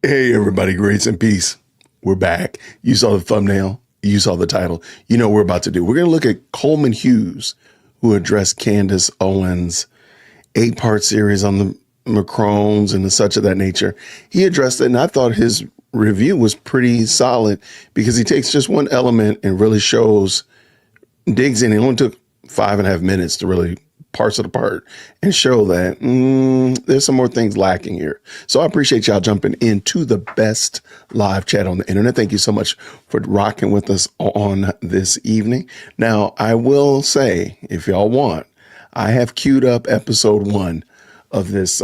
Hey, everybody, grace and peace. We're back. You saw the thumbnail. You saw the title. You know what we're about to do. We're going to look at Coleman Hughes, who addressed Candace Owens' 8-part series on the Macrones and the such of that nature. He addressed it, and I thought his review was pretty solid because he takes just one element and really digs in. It only took 5.5 minutes to really parse it apart and show that there's some more things lacking here. So I appreciate y'all jumping into the best live chat on the internet. Thank you so much for rocking with us on this evening. Now, I will say, if y'all want, I have queued up episode 1 of this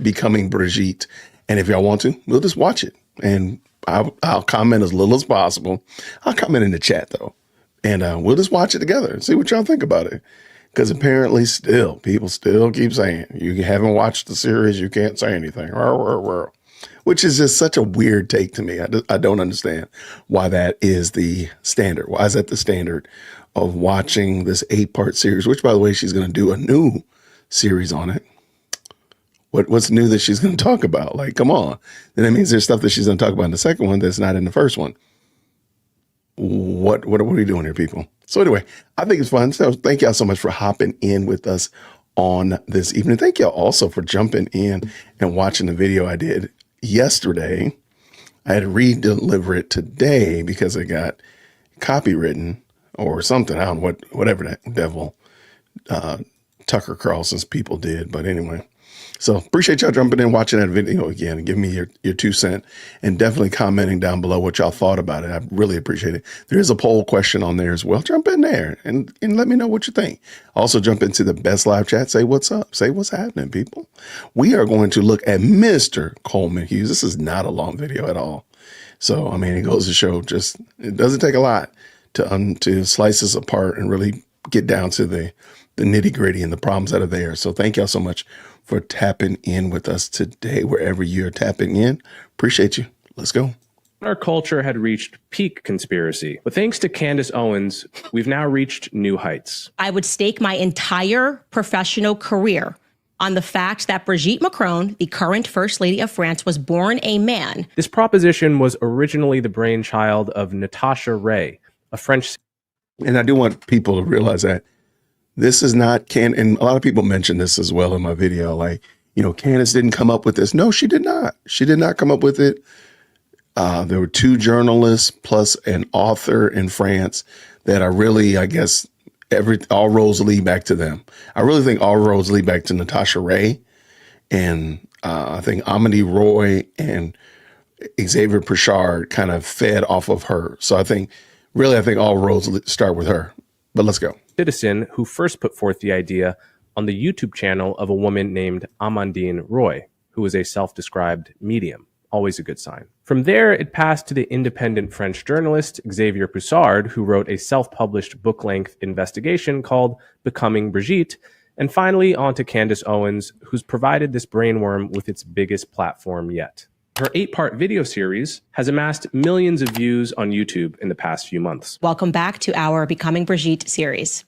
Becoming Brigitte. And if y'all want to, we'll just watch it. And I'll comment as little as possible. I'll comment in the chat, though. And we'll just watch it together and see what y'all think about it. Because apparently people still keep saying, you haven't watched the series, you can't say anything. Which is just such a weird take to me. I don't understand why that is the standard. Why is that the standard of watching this 8-part series, which, by the way, she's going to do a new series on it. What's new that she's going to talk about? Like, come on. Then that means there's stuff that she's going to talk about in the second one that's not in the first one. What are we doing here, people? So anyway, I think it's fun. So thank y'all so much for hopping in with us on this evening. Thank y'all also for jumping in and watching the video I did yesterday. I had to re-deliver it today because it got copywritten or something. I don't know whatever that devil Tucker Carlson's people did. But anyway. So appreciate y'all jumping in, watching that video again, and giving me your 2 cents, and definitely commenting down below what y'all thought about it. I really appreciate it. There is a poll question on there as well. Jump in there and let me know what you think. Also jump into the best live chat. Say what's up. Say what's happening, people. We are going to look at Mr. Coleman Hughes. This is not a long video at all. So, I mean, it goes to show it doesn't take a lot to slice this apart and really get down to the nitty gritty and the problems that are there. So thank y'all so much for tapping in with us today, wherever you're tapping in. Appreciate you. Let's go. Our culture had reached peak conspiracy, but thanks to Candace Owens, we've now reached new heights. I would stake my entire professional career on the fact that Brigitte Macron, the current First Lady of France, was born a man. This proposition was originally the brainchild of Natasha Ray, a French. And I do want people to realize that this is not and a lot of people mentioned this as well in my video, like, Candace didn't come up with this. No, she did not. She did not come up with it. There were 2 journalists plus an author in France that are really, I guess, all roads lead back to them. I really think all roads lead back to Natasha Ray. And I think Amity Roy and Xavier Prichard kind of fed off of her. So I think all roads start with her. But let's go. Citizen who first put forth the idea on the YouTube channel of a woman named Amandine Roy, who was a self-described medium. Always a good sign. From there, it passed to the independent French journalist Xavier Prichard, who wrote a self-published book-length investigation called Becoming Brigitte, and finally on to Candace Owens, who's provided this brainworm with its biggest platform yet. Her 8-part video series has amassed millions of views on YouTube in the past few months. Welcome back to our Becoming Brigitte series.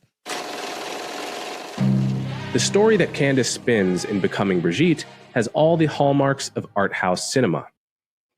The story that Candace spins in Becoming Brigitte has all the hallmarks of art house cinema.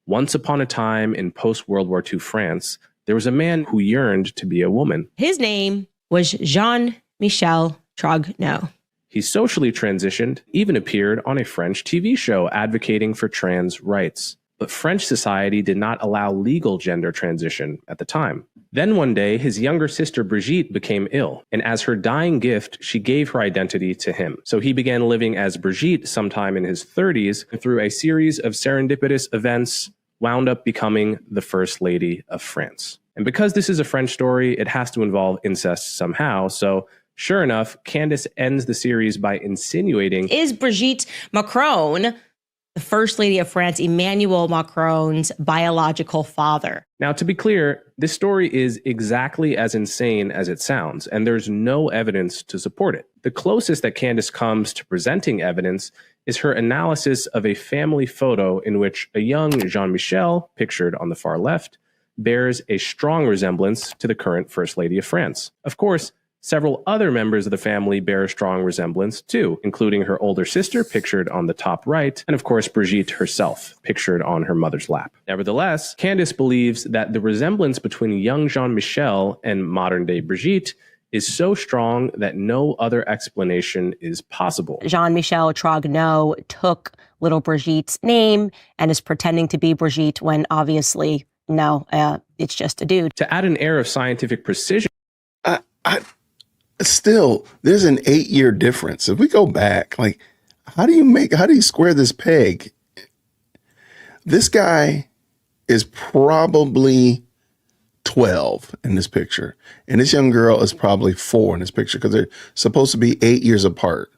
Once upon a time in post-World War II France, there was a man who yearned to be a woman. His name was Jean-Michel Trogneux. He socially transitioned, even appeared on a French TV show advocating for trans rights. But French society did not allow legal gender transition at the time. Then one day, his younger sister Brigitte became ill, and as her dying gift, she gave her identity to him. So he began living as Brigitte sometime in his 30s, and through a series of serendipitous events, wound up becoming the First Lady of France. And because this is a French story, it has to involve incest somehow, so sure enough, Candace ends the series by insinuating, is Brigitte Macron the First Lady of France, Emmanuel Macron's biological father? Now, to be clear, this story is exactly as insane as it sounds, and there's no evidence to support it. The closest that Candace comes to presenting evidence is her analysis of a family photo in which a young Jean-Michel, pictured on the far left, bears a strong resemblance to the current First Lady of France. Of course, Several other members of the family bear a strong resemblance too, including her older sister, pictured on the top right, and of course Brigitte herself, pictured on her mother's lap. Nevertheless, Candace believes that the resemblance between young Jean-Michel and modern-day Brigitte is so strong that no other explanation is possible. Jean-Michel Trogneau took little Brigitte's name and is pretending to be Brigitte when obviously, no, it's just a dude. To add an air of scientific precision, Still, there's an 8-year difference. If we go back, like, how do you square this peg? This guy is probably 12 in this picture, and this young girl is probably 4 in this picture because they're supposed to be 8 years apart.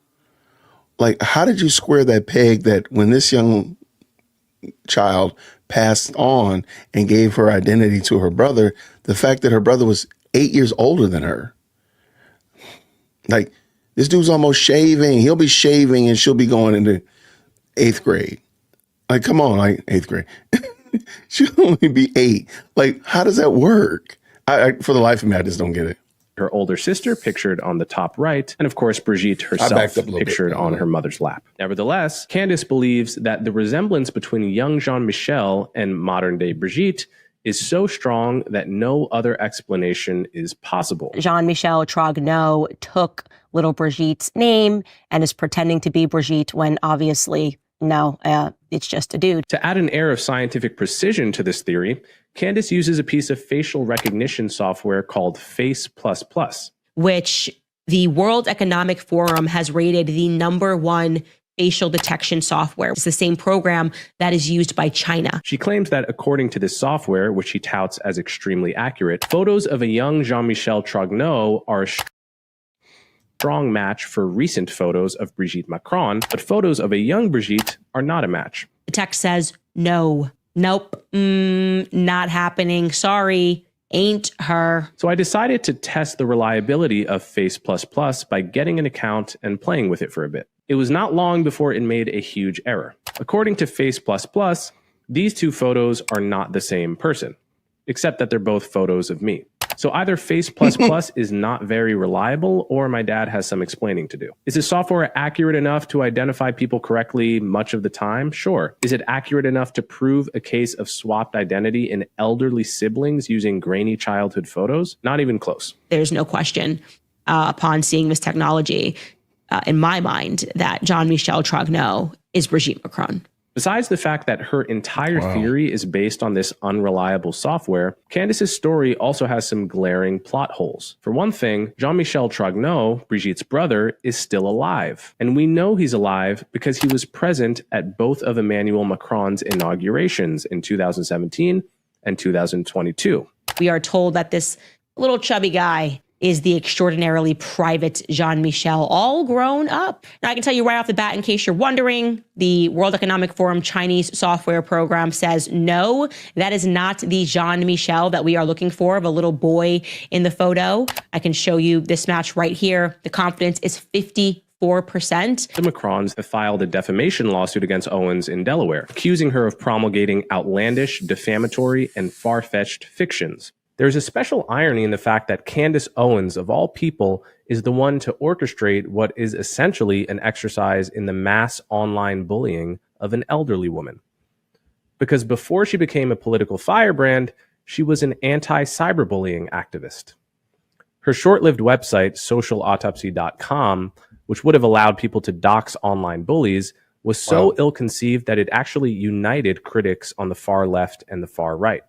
Like, how did you square that peg that when this young child passed on and gave her identity to her brother, the fact that her brother was 8 years older than her? Like, this dude's almost shaving. He'll be shaving and she'll be going into 8th grade. Like, come on, like 8th grade. She'll only be 8. Like, how does that work? For the life of me, I just don't get it. Her older sister, pictured on the top right, and of course Brigitte herself, pictured on her mother's lap. Nevertheless, Candace believes that the resemblance between young Jean-Michel and modern-day Brigitte is so strong that no other explanation is possible. Jean-Michel Trogneau took little Brigitte's name and is pretending to be Brigitte when obviously, no, it's just a dude. To add an air of scientific precision to this theory, Candace uses a piece of facial recognition software called Face++, which the World Economic Forum has rated the #1 facial detection software. It's the same program that is used by China. She claims that according to this software, which she touts as extremely accurate, photos of a young Jean-Michel Trogneau are a strong match for recent photos of Brigitte Macron, but photos of a young Brigitte are not a match. The text says, no, nope, not happening, sorry, ain't her. So I decided to test the reliability of Face++ by getting an account and playing with it for a bit. It was not long before it made a huge error. According to Face++, these two photos are not the same person, except that they're both photos of me. So either Face++ is not very reliable, or my dad has some explaining to do. Is this software accurate enough to identify people correctly much of the time? Sure. Is it accurate enough to prove a case of swapped identity in elderly siblings using grainy childhood photos? Not even close. There's no question upon seeing this technology, in my mind, that Jean-Michel Trogneau is Brigitte Macron. Besides the fact that her entire theory is based on this unreliable software, Candace's story also has some glaring plot holes. For one thing, Jean-Michel Trogneau, Brigitte's brother, is still alive. And we know he's alive because he was present at both of Emmanuel Macron's inaugurations in 2017 and 2022. We are told that this little chubby guy is the extraordinarily private Jean-Michel, all grown up. Now, I can tell you right off the bat, in case you're wondering, the World Economic Forum Chinese software program says, no, that is not the Jean-Michel that we are looking for, of a little boy in the photo. I can show you this match right here. The confidence is 54%. The Macrons have filed a defamation lawsuit against Owens in Delaware, accusing her of promulgating outlandish, defamatory, and far-fetched fictions. There's a special irony in the fact that Candace Owens, of all people, is the one to orchestrate what is essentially an exercise in the mass online bullying of an elderly woman. Because before she became a political firebrand, she was an anti-cyberbullying activist. Her short-lived website, socialautopsy.com, which would have allowed people to dox online bullies, was so ill-conceived that it actually united critics on the far left and the far right.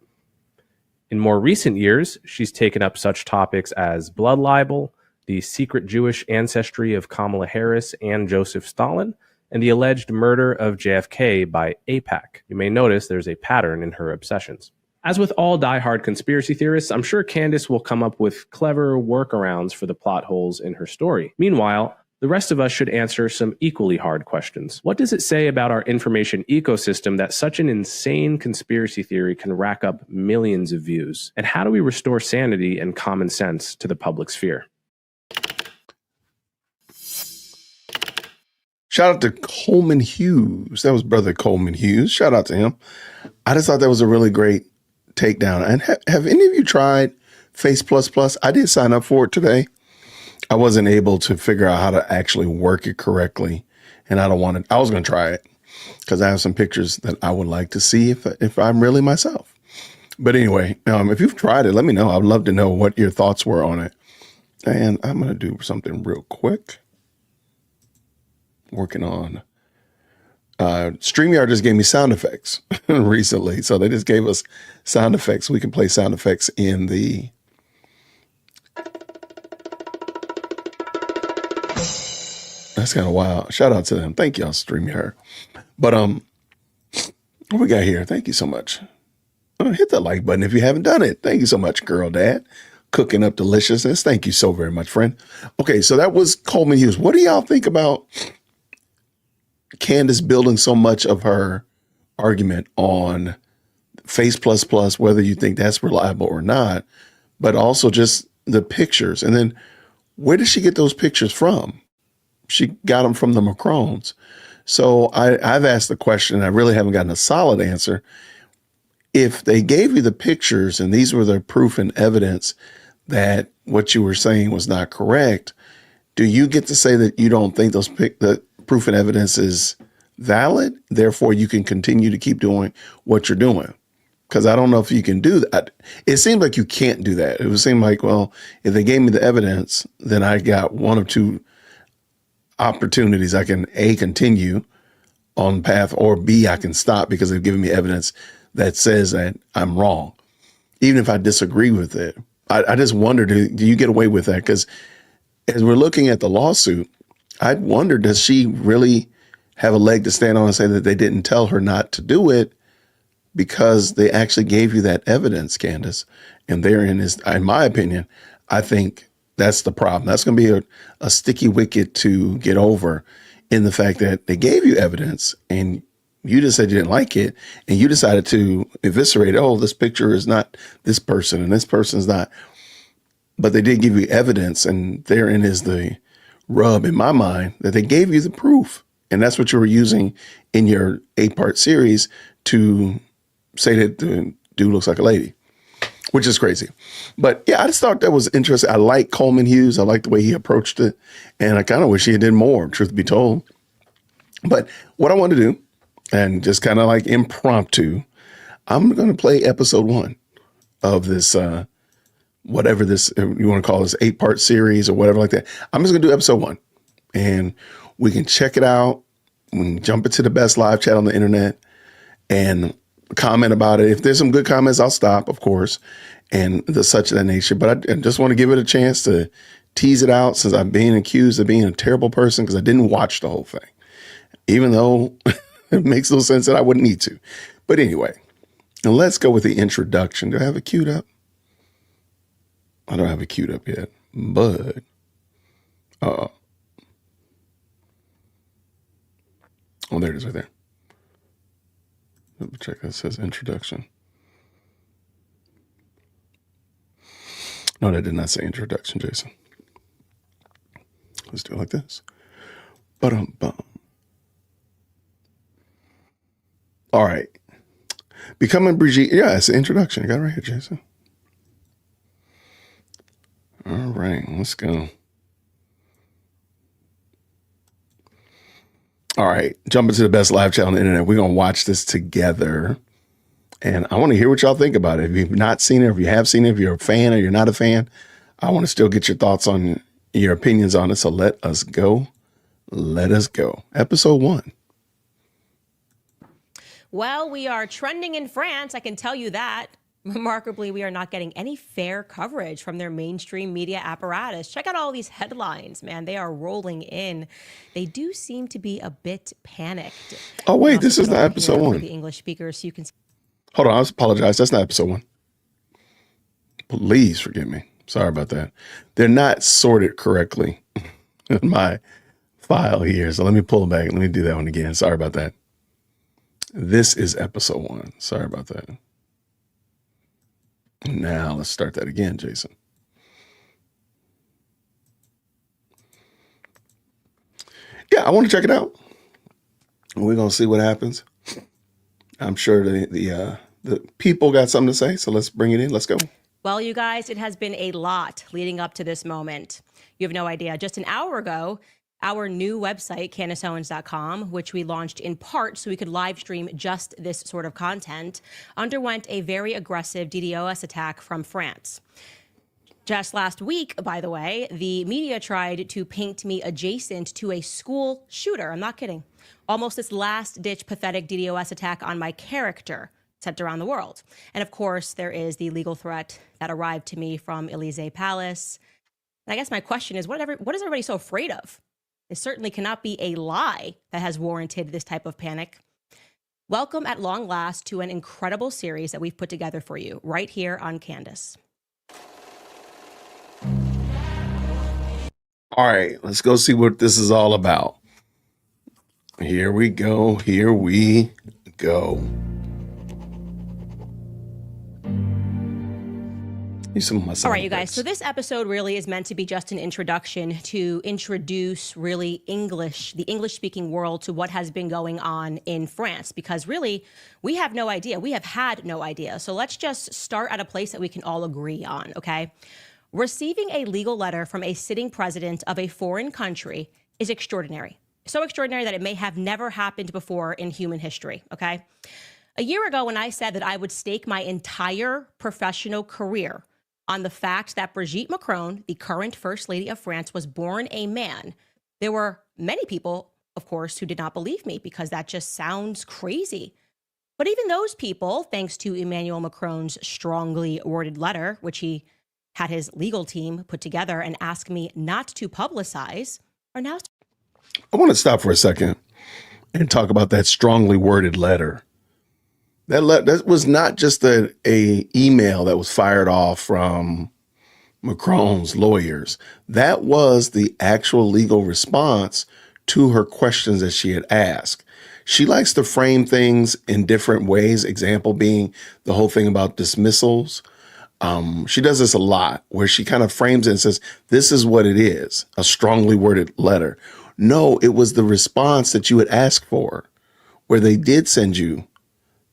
In more recent years, she's taken up such topics as blood libel, the secret Jewish ancestry of Kamala Harris and Joseph Stalin, and the alleged murder of JFK by AIPAC. You may notice there's a pattern in her obsessions. As with all diehard conspiracy theorists, I'm sure Candace will come up with clever workarounds for the plot holes in her story. Meanwhile, the rest of us should answer some equally hard questions. What does it say about our information ecosystem that such an insane conspiracy theory can rack up millions of views? And how do we restore sanity and common sense to the public sphere? Shout out to Coleman Hughes. That was brother Coleman Hughes. Shout out to him. I just thought that was a really great takedown. And have any of you tried Face++? I did sign up for it today. I wasn't able to figure out how to actually work it correctly. And I was going to try it because I have some pictures that I would like to see if I'm really myself. But anyway, if you've tried it, let me know. I'd love to know what your thoughts were on it. And I'm going to do something real quick. Working on StreamYard just gave me sound effects recently. So they just gave us sound effects. We can play sound effects in the That's kind of wild. Shout out to them. Thank y'all, StreamYard. But what we got here? Thank you so much. Hit that like button if you haven't done it. Thank you so much, girl dad. Cooking up deliciousness. Thank you so very much, friend. Okay, so that was Coleman Hughes. What do y'all think about Candace building so much of her argument on Face++, whether you think that's reliable or not, but also just the pictures? And then where did she get those pictures from? She got them from the Macrons. So I've asked the question, and I really haven't gotten a solid answer. If they gave you the pictures and these were the proof and evidence that what you were saying was not correct, do you get to say that you don't think the proof and evidence is valid? Therefore, you can continue to keep doing what you're doing. Because I don't know if you can do that. It seems like you can't do that. It would seem like, well, if they gave me the evidence, then I got one or two opportunities. I can A, continue on path, or B, I can stop because they've given me evidence that says that I'm wrong, even if I disagree with it. I just wonder, do you get away with that? Because as we're looking at the lawsuit, I wonder, does she really have a leg to stand on and say that they didn't tell her not to do it because they actually gave you that evidence, Candace? And therein is, in my opinion, I think that's the problem. That's going to be a sticky wicket to get over, in the fact that they gave you evidence and you just said you didn't like it, and you decided to eviscerate, oh, this picture is not this person and this person's not. But they did give you evidence, and therein is the rub in my mind, that they gave you the proof. And that's what you were using in your 8-part series to say that the dude looks like a lady, which is crazy. But yeah, I just thought that was interesting. I like Coleman Hughes. I like the way he approached it. And I kind of wish he had did more, truth be told. But what I want to do, and just kind of like impromptu, I'm going to play episode 1 of this, whatever this, you want to call this 8-part series or whatever like that. I'm just going to do episode 1, and we can check it out. We can jump into the best live chat on the internet and comment about it. If there's some good comments, I'll stop, of course, and the such of that nature. But I just want to give it a chance to tease it out, since I'm being accused of being a terrible person because I didn't watch the whole thing, even though it makes no sense that I wouldn't need to. But anyway, and let's go with the introduction. Do I have it queued up? I don't have it queued up yet, but oh, there it is right there. Let me check. It says introduction. No, that did not say introduction, Jason. Let's do it like this. Ba-dum-bum. All right. Becoming Brigitte. Yeah, it's an introduction. I got it right here, Jason. All right, let's go. All right, jump into the best live chat on the internet. We're going to watch this together. And I want to hear what y'all think about it. If you've not seen it, or if you have seen it, if you're a fan or you're not a fan, I want to still get your thoughts on your opinions on it. So let us go. Let us go. Episode 1. Well, we are trending in France, I can tell you that. Remarkably, we are not getting any fair coverage from their mainstream media apparatus. Check out all these headlines, man. They are rolling in. They do seem to be a bit panicked. Oh, wait, this is not episode 1. For the English speakers, so you can. Hold on, I apologize. That's not episode 1. Please forgive me. Sorry about that. They're not sorted correctly in my file here. So let me pull back. Let me do that one again. Sorry about that. This is episode 1. Sorry about that. Now let's start that again, Jason. Yeah, I want to check it out. We're going to see what happens. I'm sure the people got something to say, so let's bring it in. Let's go. Well, you guys, it has been a lot leading up to this moment. You have no idea. Just an hour ago, our new website, CandaceOwens.com, which we launched in part so we could live stream just this sort of content, underwent a very aggressive DDoS attack from France. Just last week, by the way, the media tried to paint me adjacent to a school shooter. I'm not kidding. Almost this last-ditch pathetic DDoS attack on my character sent around the world. And of course, there is the legal threat that arrived to me from Élysée Palace. And I guess my question is, what is everybody so afraid of? It certainly cannot be a lie that has warranted this type of panic. Welcome at long last to an incredible series that we've put together for you right here on Candace. All right, let's go see what this is all about. Here we go. Here we go. All right, you guys. So this episode really is meant to be just an introduction to introduce really the English-speaking world to what has been going on in France, because really we have no idea. We have had no idea. So let's just start at a place that we can all agree on, okay? Receiving a legal letter from a sitting president of a foreign country is extraordinary. So extraordinary that it may have never happened before in human history, okay? A year ago, when I said that I would stake my entire professional career on the fact that Brigitte Macron, the current First Lady of France, was born a man, there were many people, of course, who did not believe me because that just sounds crazy. But even those people, thanks to Emmanuel Macron's strongly worded letter, which he had his legal team put together and ask me not to publicize, are now... I want to stop for a second and talk about that strongly worded letter. That was not just a email that was fired off from Macron's lawyers. That was the actual legal response to her questions that she had asked. She likes to frame things in different ways, example being the whole thing about dismissals. She does this a lot where she kind of frames it and says, this is what it is, a strongly worded letter. No, it was the response that you had asked for, where they did send you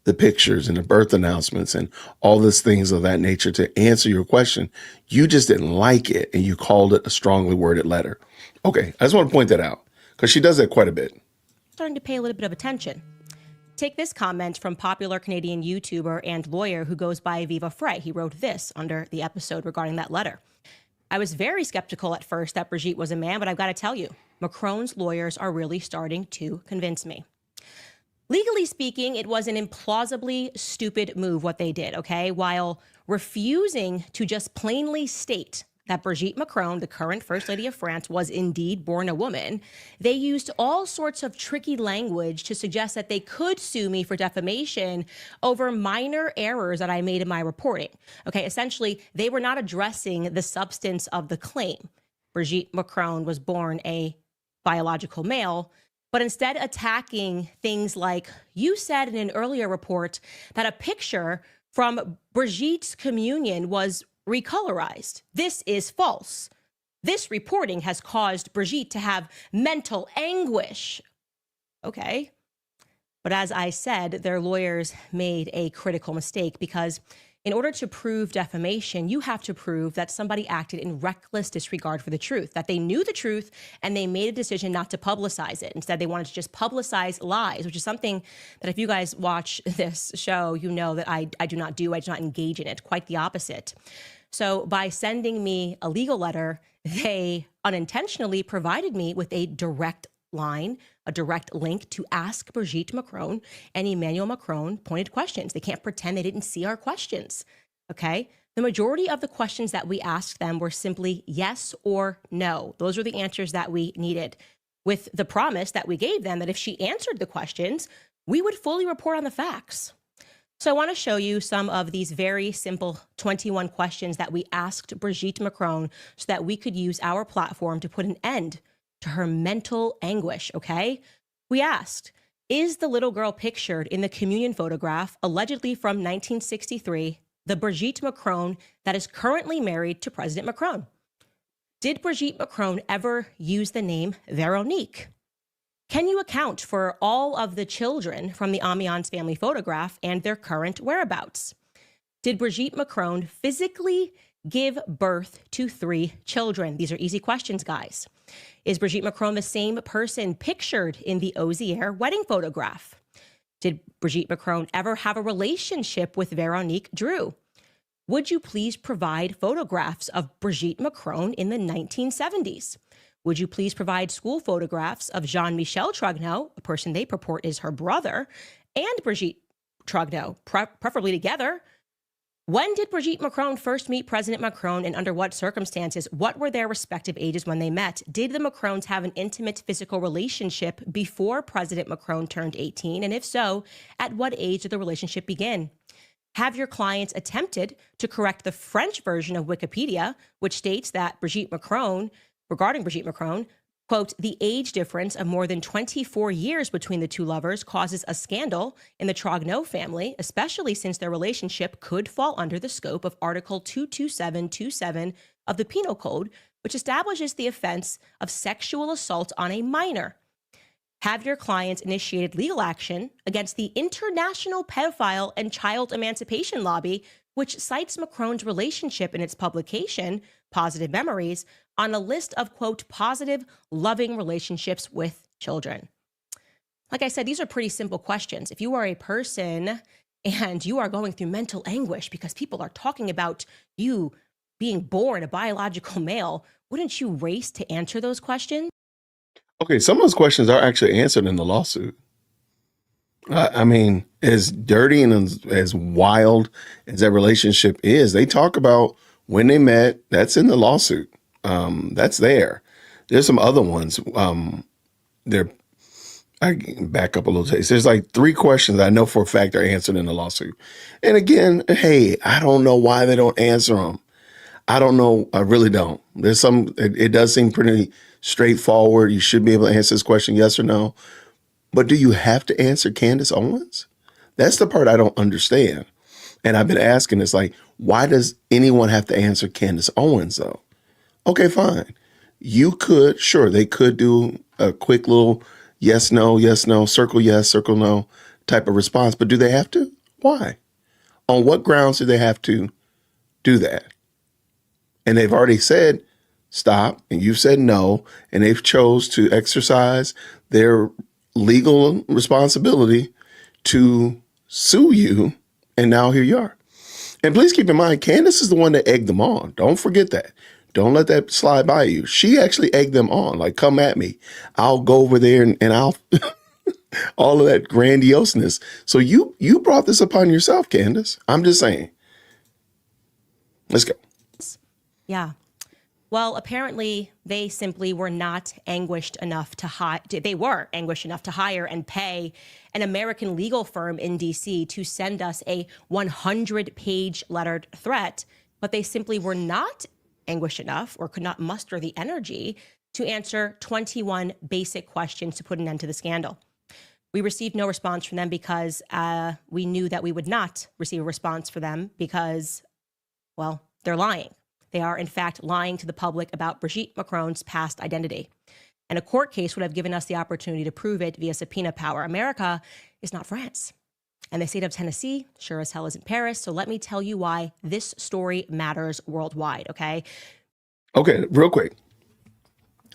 the pictures and the birth announcements and all these things of that nature to answer your question. You just didn't like it and you called it a strongly worded letter. Okay, I just want to point that out because she does that quite a bit. Starting to pay a little bit of attention. Take this comment from popular Canadian YouTuber and lawyer who goes by Viva Frey. He wrote this under the episode regarding that letter. I was very skeptical at first that Brigitte was a man, but I've got to tell you, Macron's lawyers are really starting to convince me. Legally speaking, it was an implausibly stupid move what they did, okay? While refusing to just plainly state that Brigitte Macron, the current First Lady of France, was indeed born a woman, they used all sorts of tricky language to suggest that they could sue me for defamation over minor errors that I made in my reporting. Okay, essentially, they were not addressing the substance of the claim. Brigitte Macron was born a biological male, but instead attacking things like, you said in an earlier report that a picture from Brigitte's communion was recolorized. This is false. This reporting has caused Brigitte to have mental anguish. Okay. But as I said, their lawyers made a critical mistake because in order to prove defamation, you have to prove that somebody acted in reckless disregard for the truth, that they knew the truth and they made a decision not to publicize it. Instead, they wanted to just publicize lies, which is something that if you guys watch this show, you know that I do not do. I do not engage in it. Quite the opposite. So by sending me a legal letter, they unintentionally provided me with a direct line, a direct link to ask Brigitte Macron and Emmanuel Macron pointed questions. They can't pretend they didn't see our questions, okay? The majority of the questions that we asked them were simply yes or no. Those were the answers that we needed, with the promise that we gave them that if she answered the questions, we would fully report on the facts. So I want to show you some of these very simple 21 questions that we asked Brigitte Macron so that we could use our platform to put an end to her mental anguish, okay? We asked, is the little girl pictured in the communion photograph, allegedly from 1963, the Brigitte Macron that is currently married to President Macron? Did Brigitte Macron ever use the name Veronique? Can you account for all of the children from the Amiens family photograph and their current whereabouts? Did Brigitte Macron physically give birth to 3 children? These are easy questions, guys. Is Brigitte Macron the same person pictured in the Ozier wedding photograph? Did Brigitte Macron ever have a relationship with Veronique Drew? Would you please provide photographs of Brigitte Macron in the 1970s? Would you please provide school photographs of Jean-Michel Trogneau, a person they purport is her brother, and Brigitte Trogneau, preferably together? When did Brigitte Macron first meet President Macron, and under what circumstances? What were their respective ages when they met? Did the Macrons have an intimate physical relationship before President Macron turned 18? And if so, at what age did the relationship begin? Have your clients attempted to correct the French version of Wikipedia, which states that regarding Brigitte Macron, quote, the age difference of more than 24 years between the two lovers causes a scandal in the Trogneau family, especially since their relationship could fall under the scope of Article 22727 of the Penal Code, which establishes the offense of sexual assault on a minor. Have your clients initiated legal action against the International Pedophile and Child Emancipation Lobby, which cites Macron's relationship in its publication, Positive Memories, on a list of, quote, positive, loving relationships with children? Like I said, these are pretty simple questions. If you are a person and you are going through mental anguish because people are talking about you being born a biological male, wouldn't you race to answer those questions? Okay, some of those questions are actually answered in the lawsuit. I mean, as dirty and as wild as that relationship is, they talk about when they met. That's in the lawsuit. That's there. There's some other ones. I can back up a little bit. There's like 3 questions I know for a fact are answered in the lawsuit. And again, hey, I don't know why they don't answer them. I don't know. I really don't. There's some, it does seem pretty straightforward. You should be able to answer this question, yes or no. But do you have to answer Candace Owens? That's the part I don't understand. And I've been asking, it's like, why does anyone have to answer Candace Owens though? Okay, fine. You could, sure, they could do a quick little yes, no, circle yes, circle no type of response. But do they have to? Why? On what grounds do they have to do that? And they've already said stop, and you've said no, and they've chose to exercise their legal responsibility to sue you, and now here you are. And please keep in mind, Candace is the one that egged them on. Don't forget that. Don't let that slide by you. She actually egged them on, like, come at me. I'll go over there and I'll all of that grandioseness. So you brought this upon yourself, Candace. I'm just saying. Let's go. Yeah. Well, apparently they simply were not anguished enough to hire. They were anguished enough to hire and pay an American legal firm in DC to send us a 100-page lettered threat, but they simply were not anguished enough or could not muster the energy to answer 21 basic questions to put an end to the scandal. We received no response from them because we knew that we would not receive a response from them because, well, they're lying. They are, in fact, lying to the public about Brigitte Macron's past identity. And a court case would have given us the opportunity to prove it via subpoena power. America is not France. And the state of Tennessee sure as hell isn't Paris. So let me tell you why this story matters worldwide, okay? Okay, real quick.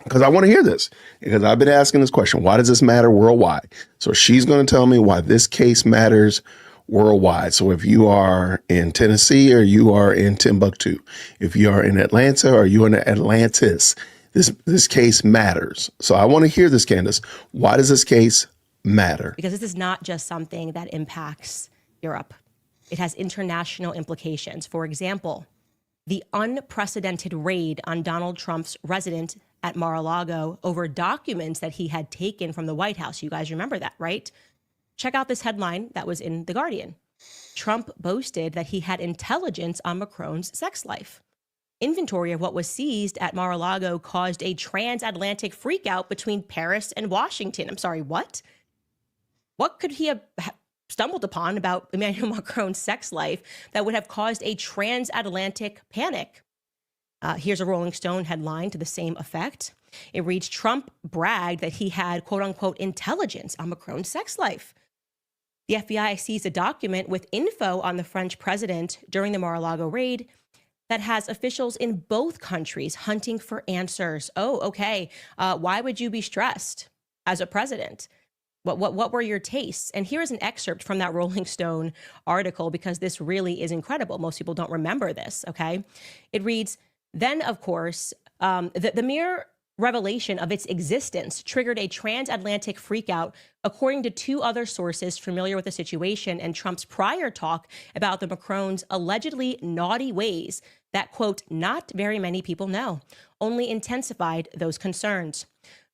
Because I want to hear this. Because I've been asking this question. Why does this matter worldwide? So she's going to tell me why this case matters worldwide. So if you are in Tennessee or you are in Timbuktu, if you are in Atlanta or you are in Atlantis, this case matters. So I want to hear this, Candace. Why does this case matter? Because this is not just something that impacts Europe. It has international implications. For example, the unprecedented raid on Donald Trump's residence at Mar-a-Lago over documents that he had taken from the White House. You guys remember that, right? Check out this headline that was in The Guardian. Trump boasted that he had intelligence on Macron's sex life. Inventory of what was seized at Mar-a-Lago caused a transatlantic freakout between Paris and Washington. I'm sorry, what? What could he have stumbled upon about Emmanuel Macron's sex life that would have caused a transatlantic panic? Here's a Rolling Stone headline to the same effect. It reads, Trump bragged that he had, quote unquote, intelligence on Macron's sex life. The FBI seized a document with info on the French president during the Mar-a-Lago raid that has officials in both countries hunting for answers. Oh, okay. Why would you be stressed as a president? What were your tastes? And here is an excerpt from that Rolling Stone article, because this really is incredible. Most people don't remember this, okay? It reads, then, of course, the mere revelation of its existence triggered a transatlantic freakout, according to two other sources familiar with the situation and Trump's prior talk about the Macrons' allegedly naughty ways that, quote, not very many people know, only intensified those concerns.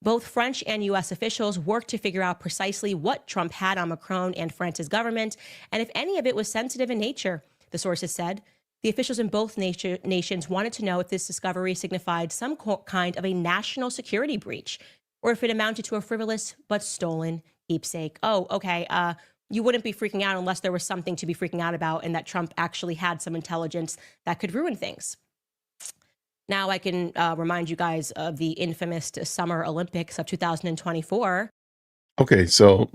Both French and U.S. officials worked to figure out precisely what Trump had on Macron and France's government, and if any of it was sensitive in nature, the sources said. The officials in both nations wanted to know if this discovery signified some kind of a national security breach, or if it amounted to a frivolous but stolen keepsake. Oh, okay. You wouldn't be freaking out unless there was something to be freaking out about, and that Trump actually had some intelligence that could ruin things. Now I can remind you guys of the infamous Summer Olympics of 2024. Okay, so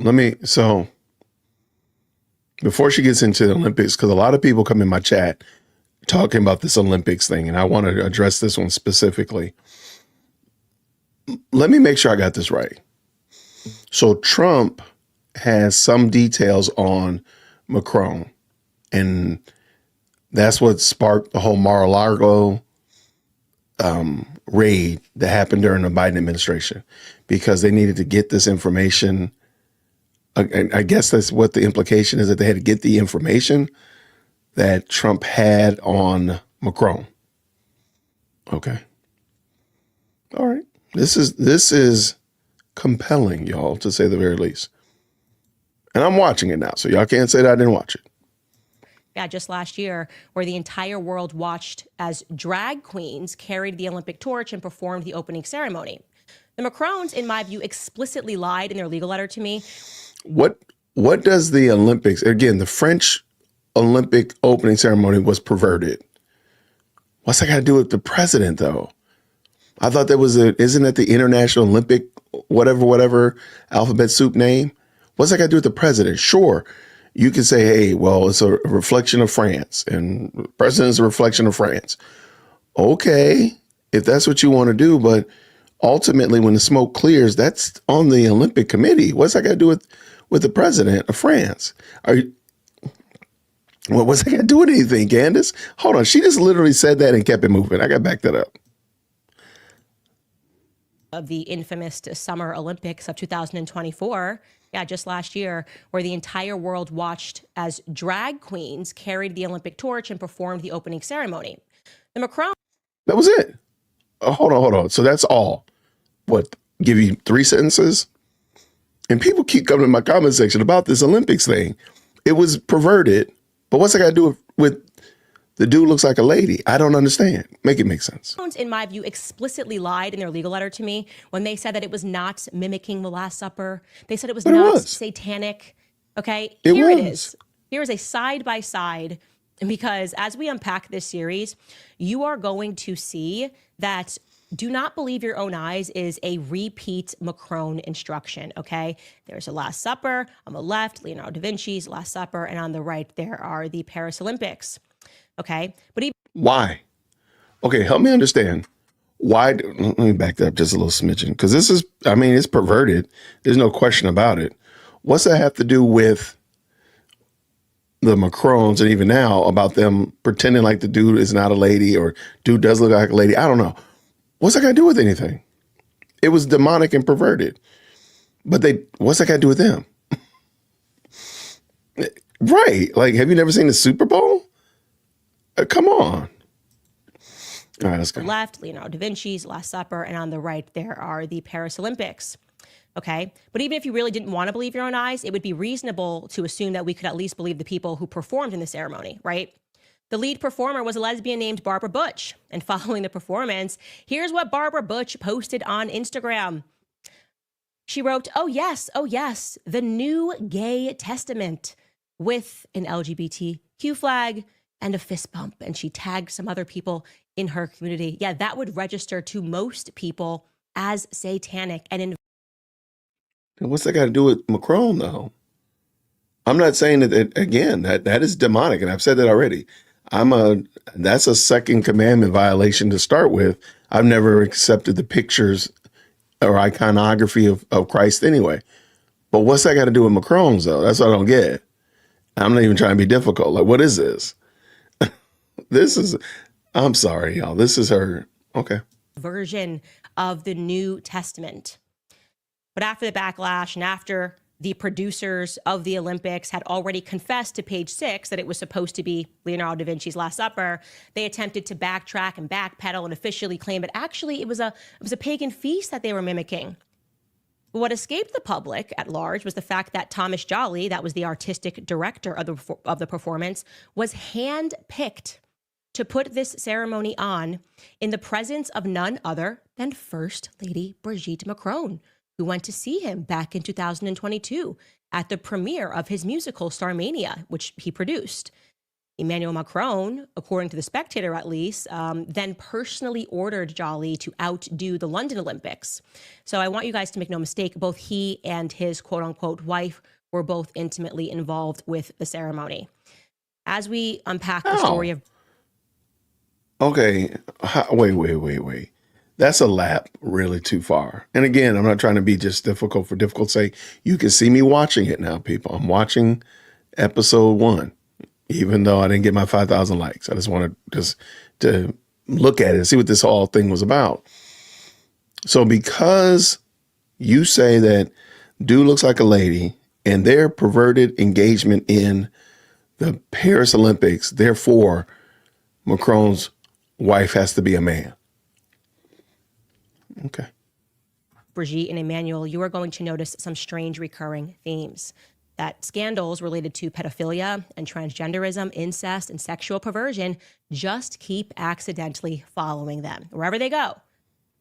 before she gets into the Olympics, because a lot of people come in my chat talking about this Olympics thing, and I want to address this one specifically. Let me make sure I got this right. So Trump has some details on Macron, and that's what sparked the whole Mar-a-Lago raid that happened during the Biden administration, because they needed to get this information. I guess that's what the implication is, that they had to get the information that Trump had on Macron. Okay. All right. This is compelling, y'all, to say the very least. And I'm watching it now, so y'all can't say that I didn't watch it. Yeah, just last year, where the entire world watched as drag queens carried the Olympic torch and performed the opening ceremony. The Macrons, in my view, explicitly lied in their legal letter to me. What does the Olympics, again, the French Olympic opening ceremony was perverted. What's that got to do with the president, though? I thought that was isn't it the International Olympic whatever alphabet soup name? What's that got to do with the president? Sure, you can say, hey, well, it's a reflection of France, and the president is a reflection of France. Okay, if that's what you want to do, but ultimately, when the smoke clears, that's on the Olympic Committee. What's that got to do with the president of France? What's that got to do with anything, Candace? Hold on, she just literally said that and kept it moving. I got to back that up. Of the infamous Summer Olympics of 2024, yeah, just last year, where the entire world watched as drag queens carried the Olympic torch and performed the opening ceremony. The Macron. That was it. Hold on. So that's all. What, give you 3 sentences? And people keep coming to my comment section about this Olympics thing. It was perverted, but what's it got to do with the dude looks like a lady? I don't understand. Make it make sense. In my view, explicitly lied in their legal letter to me when they said that it was not mimicking the Last Supper. They said it was not satanic. Okay, here it is. Here is a side-by-side, because as we unpack this series, you are going to see that do not believe your own eyes is a repeat Macron instruction, okay? There's a Last Supper. On the left, Leonardo da Vinci's Last Supper, and on the right, there are the Paris Olympics. Okay, but why? Okay, help me understand. Why? Let me back that up just a little smidgen, because this is, I mean, it's perverted. There's no question about it. What's that have to do with the Macrons, and even now about them pretending like the dude is not a lady, or dude does look like a lady? I don't know. What's that got to do with anything? It was demonic and perverted. But what's that got to do with them? Right. Like, have you never seen the Super Bowl? Come on. All right, let's go. Left, Leonardo da Vinci's Last Supper, and on the right, there are the Paris Olympics. Okay, but even if you really didn't want to believe your own eyes, it would be reasonable to assume that we could at least believe the people who performed in the ceremony, right? The lead performer was a lesbian named Barbara Butch. And following the performance, here's what Barbara Butch posted on Instagram. She wrote, oh yes, the new gay testament, with an LGBTQ flag and a fist bump. And she tagged some other people in her community. Yeah, that would register to most people as satanic. And what's that got to do with Macron, though? I'm not saying again, that is demonic. And I've said that already. That's a second commandment violation to start with. I've never accepted the pictures or iconography of Christ anyway. But what's that got to do with Macron's though? That's what I don't get. I'm not even trying to be difficult. Like, what is this? I'm sorry, y'all. This is her. Okay. Version of the New Testament. But after the backlash and after the producers of the Olympics had already confessed to Page Six that it was supposed to be Leonardo da Vinci's Last Supper, they attempted to backtrack and backpedal and officially claim that actually it was a pagan feast that they were mimicking. But what escaped the public at large was the fact that Thomas Jolly, that was the artistic director of the performance, was handpicked to put this ceremony on in the presence of none other than First Lady Brigitte Macron, who went to see him back in 2022 at the premiere of his musical Starmania, which he produced. Emmanuel Macron, according to The Spectator at least, then personally ordered Jolly to outdo the London Olympics. So I want you guys to make no mistake, both he and his quote-unquote wife were both intimately involved with the ceremony. As we unpack the story of... Okay, wait. That's a lap really too far. And again, I'm not trying to be just difficult for difficult's sake. You can see me watching it now, people. I'm watching episode 1, even though I didn't get my 5,000 likes. I just wanted to look at it and see what this whole thing was about. So because you say that dude looks like a lady and their perverted engagement in the Paris Olympics, therefore Macron's wife has to be a man. Okay. Brigitte and Emmanuel, you are going to notice some strange recurring themes. That scandals related to pedophilia and transgenderism, incest, and sexual perversion just keep accidentally following them wherever they go.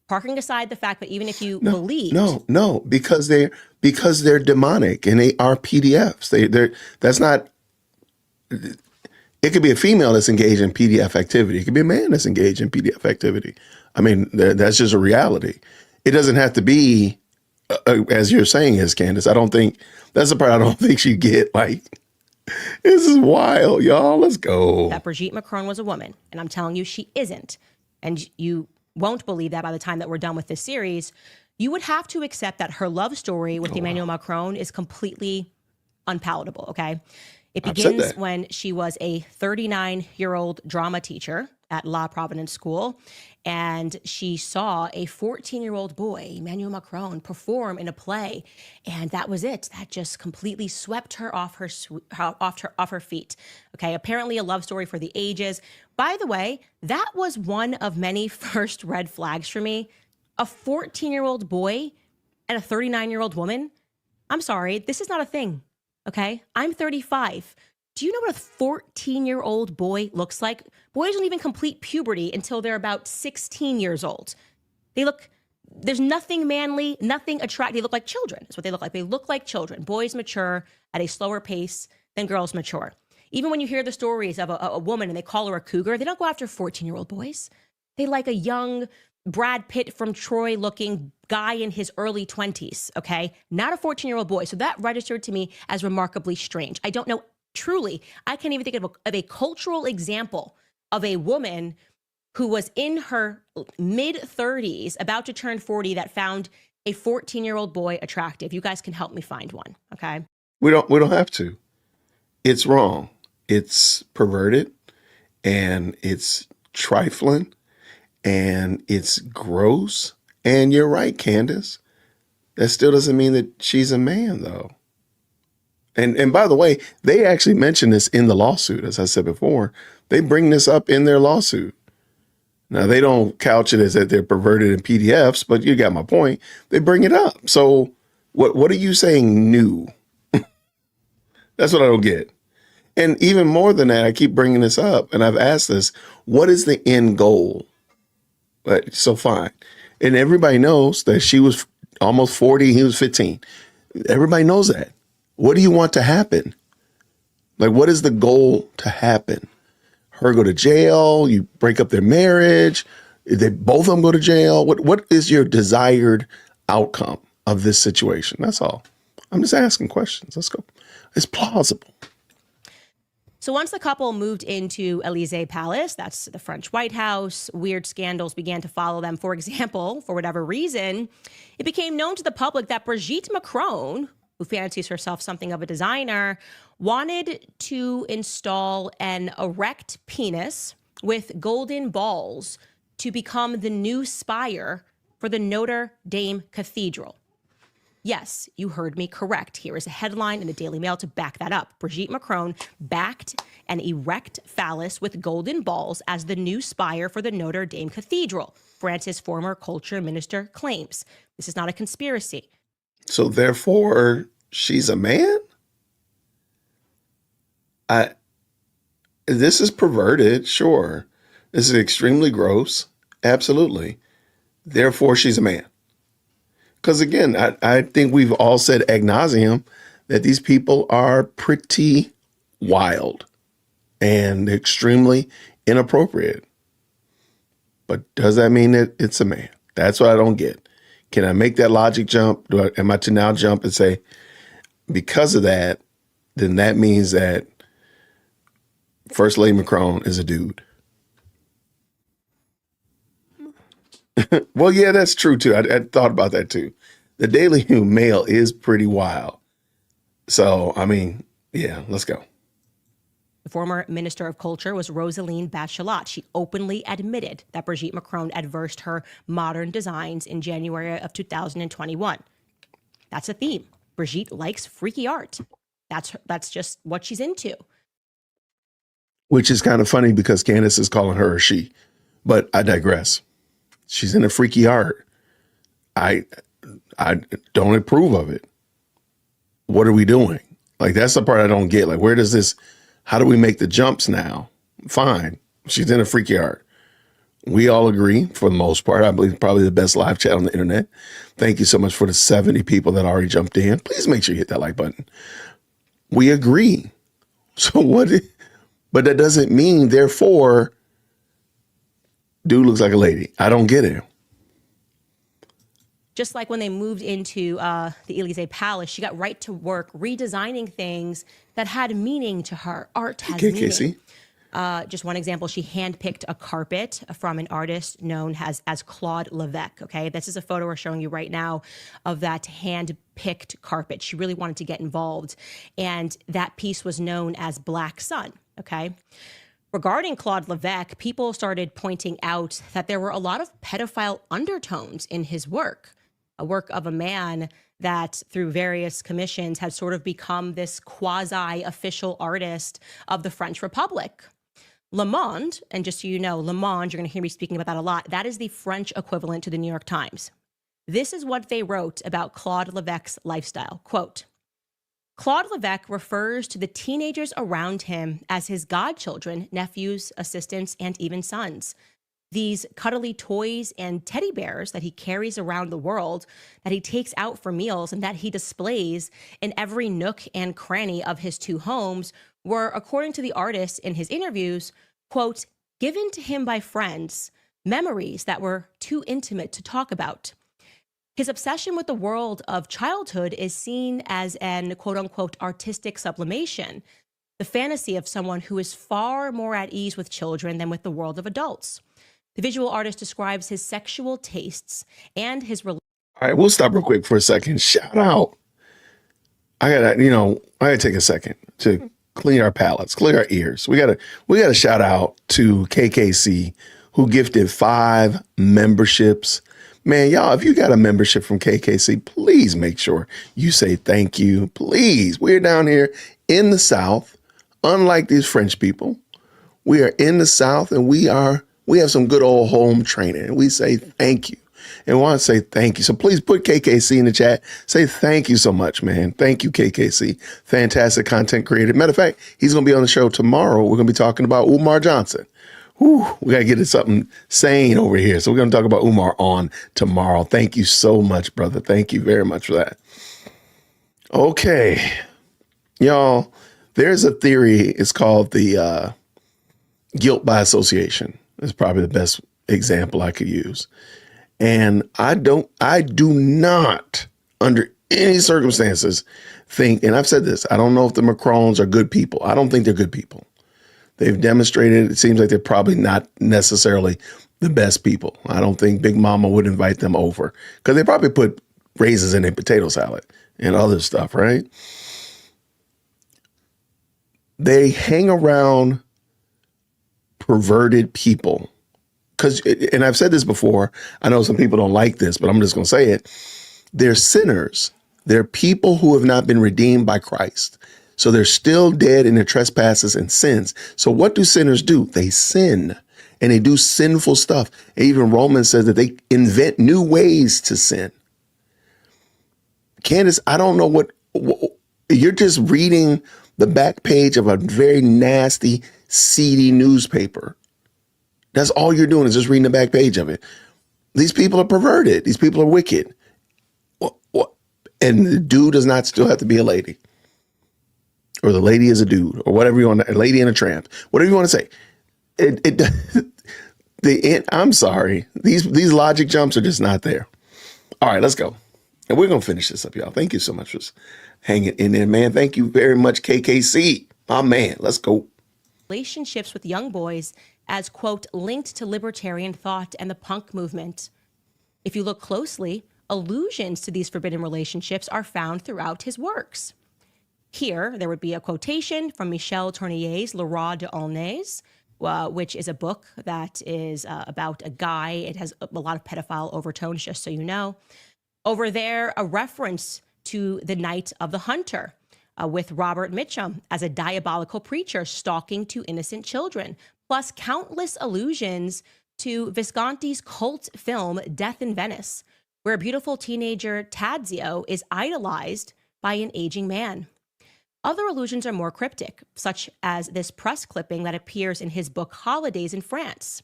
Parking aside the fact that even if you believe... No, because they're demonic and they are PDFs. That's not... It could be a female that's engaged in PDF activity. It could be a man that's engaged in PDF activity. I mean, that's just a reality. It doesn't have to be, as you're saying, is Candace. I don't think that's the part I don't think she get. Like, this is wild, y'all. Let's go. That Brigitte Macron was a woman, and I'm telling you, she isn't. And you won't believe that by the time that we're done with this series. You would have to accept that her love story with Emmanuel Macron is completely unpalatable. Okay. It begins when she was a 39-year-old drama teacher at La Providence School, and she saw a 14-year-old boy, Emmanuel Macron, perform in a play, and that was it. That just completely swept her off her feet. Okay, apparently a love story for the ages. By the way, that was one of many first red flags for me. A 14-year-old boy and a 39-year-old woman. I'm sorry, this is not a thing. Okay, I'm 35. Do you know what a 14-year-old boy looks like? Boys don't even complete puberty until they're about 16 years old. There's nothing manly, nothing attractive. They look like children. That's what they look like. They look like children. Boys mature at a slower pace than girls mature. Even when you hear the stories of a woman and they call her a cougar, they don't go after 14-year-old boys. They like a young Brad Pitt from Troy looking guy in his early 20s, okay? Not a 14-year-old boy. So that registered to me as remarkably strange. I don't know, truly, I can't even think of a cultural example of a woman who was in her mid-30s, about to turn 40, that found a 14-year-old boy attractive. You guys can help me find one, okay? We don't have to. It's wrong. It's perverted and it's trifling. And it's gross. And you're right, Candace. That still doesn't mean that she's a man, though. And by the way, they actually mentioned this in the lawsuit, as I said before. They bring this up in their lawsuit. Now, they don't couch it as that they're perverted in PDFs, but you got my point. They bring it up. So what are you saying new? That's what I don't get. And even more than that, I keep bringing this up, and I've asked this, what is the end goal? But so fine. And everybody knows that she was almost 40, he was 15. Everybody knows that. What do you want to happen? Like, what is the goal to happen? Her go to jail, you break up their marriage, they both of them go to jail. What is your desired outcome of this situation? That's all. I'm just asking questions. Let's go. It's plausible. So once the couple moved into Elysee Palace, that's the French White House, weird scandals began to follow them. For example, for whatever reason, it became known to the public that Brigitte Macron, who fancies herself something of a designer, wanted to install an erect penis with golden balls to become the new spire for the Notre Dame Cathedral. Yes, you heard me correct. Here is a headline in the Daily Mail to back that up. Brigitte Macron backed an erect phallus with golden balls as the new spire for the Notre Dame Cathedral, France's former culture minister claims. This is not a conspiracy. So therefore, she's a man? This is perverted, sure. This is extremely gross, absolutely. Therefore, she's a man. Because again, I think we've all said ad nauseum that these people are pretty wild and extremely inappropriate. But does that mean that it's a man? That's what I don't get. Can I make that logic jump? Am I to now jump and say, because of that, then that means that First Lady Macron is a dude? Well, yeah, that's true, too. I thought about that, too. The Daily Mail is pretty wild. So, I mean, yeah, let's go. The former Minister of Culture was Roselyne Bachelot. She openly admitted that Brigitte Macron adversed her modern designs in January of 2021. That's a theme. Brigitte likes freaky art. That's just what she's into. Which is kind of funny because Candace is calling her a she. But I digress. She's into freaky art. I don't approve of it. What are we doing? Like, that's the part I don't get. Like, where does this, how do we make the jumps now? Fine. She's into freaky art. We all agree for the most part. I believe probably the best live chat on the internet. Thank you so much for the 70 people that already jumped in. Please make sure you hit that like button. We agree. So but that doesn't mean, therefore, dude looks like a lady. I don't get it. Just like when they moved into the Elysee Palace, she got right to work redesigning things that had meaning to her. Art has meaning. Casey. Just one example, she handpicked a carpet from an artist known as Claude Levesque, okay? This is a photo we're showing you right now of that hand-picked carpet. She really wanted to get involved, and that piece was known as Black Sun, okay? Regarding Claude Levesque, people started pointing out that there were a lot of pedophile undertones in his work, a work of a man that through various commissions had sort of become this quasi-official artist of the French Republic. Le Monde, and just so you know, Le Monde, you're going to hear me speaking about that a lot, that is the French equivalent to the New York Times. This is what they wrote about Claude Levesque's lifestyle. Quote, Claude Levesque refers to the teenagers around him as his godchildren, nephews, assistants, and even sons. These cuddly toys and teddy bears that he carries around the world, that he takes out for meals, and that he displays in every nook and cranny of his two homes were, according to the artist in his interviews, quote, given to him by friends, memories that were too intimate to talk about. His obsession with the world of childhood is seen as an quote-unquote artistic sublimation, the fantasy of someone who is far more at ease with children than with the world of adults. The visual artist describes his sexual tastes and his... All right, we'll stop real quick for a second. Shout out. I gotta take a second to clean our palates, clear our ears. We gotta shout out to KKC, who gifted 5 memberships. Man, y'all, if you got a membership from KKC, please make sure you say thank you. Please. We're down here in the South, unlike these French people. We are in the South, and we have some good old home training, and we say thank you. And we want to say thank you. So please put KKC in the chat. Say thank you so much, man. Thank you, KKC. Fantastic content creator. Matter of fact, he's going to be on the show tomorrow. We're going to be talking about Umar Johnson. Whew, we got to get it something sane over here. So we're going to talk about Umar on tomorrow. Thank you so much, brother. Thank you very much for that. Okay. Y'all, there's a theory. It's called the guilt by association. It's probably the best example I could use. And I do not any circumstances, think, and I've said this, I don't know if the Macrons are good people. I don't think they're good people. They've demonstrated, it seems like they're probably not necessarily the best people. I don't think Big Mama would invite them over because they probably put raisins in a potato salad and other stuff, right? They hang around perverted people. Because, and I've said this before, I know some people don't like this, but I'm just going to say it. They're sinners. They're people who have not been redeemed by Christ. So they're still dead in their trespasses and sins. So what do sinners do? They sin and they do sinful stuff. And even Romans says that they invent new ways to sin. Candace, I don't know what you're just reading the back page of a very nasty, seedy newspaper. That's all you're doing is just reading the back page of it. These people are perverted. These people are wicked. And the dude does not still have to be a lady. Or the lady is a dude. Or whatever you want, a lady and a tramp. Whatever you want to say. I'm sorry. These logic jumps are just not there. All right, let's go. And we're going to finish this up, y'all. Thank you so much for hanging in there, man. Thank you very much, KKC. My man, let's go. Relationships with young boys as, quote, linked to libertarian thought and the punk movement. If you look closely, allusions to these forbidden relationships are found throughout his works. Here, there would be a quotation from Michel Tournier's Le Roi de Aulnay, which is a book that is about a guy. It has a lot of pedophile overtones, just so you know. Over there, a reference to The Night of the Hunter with Robert Mitchum as a diabolical preacher stalking two innocent children, plus countless allusions to Visconti's cult film Death in Venice, where a beautiful teenager, Tadzio, is idolized by an aging man. Other allusions are more cryptic, such as this press clipping that appears in his book Holidays in France.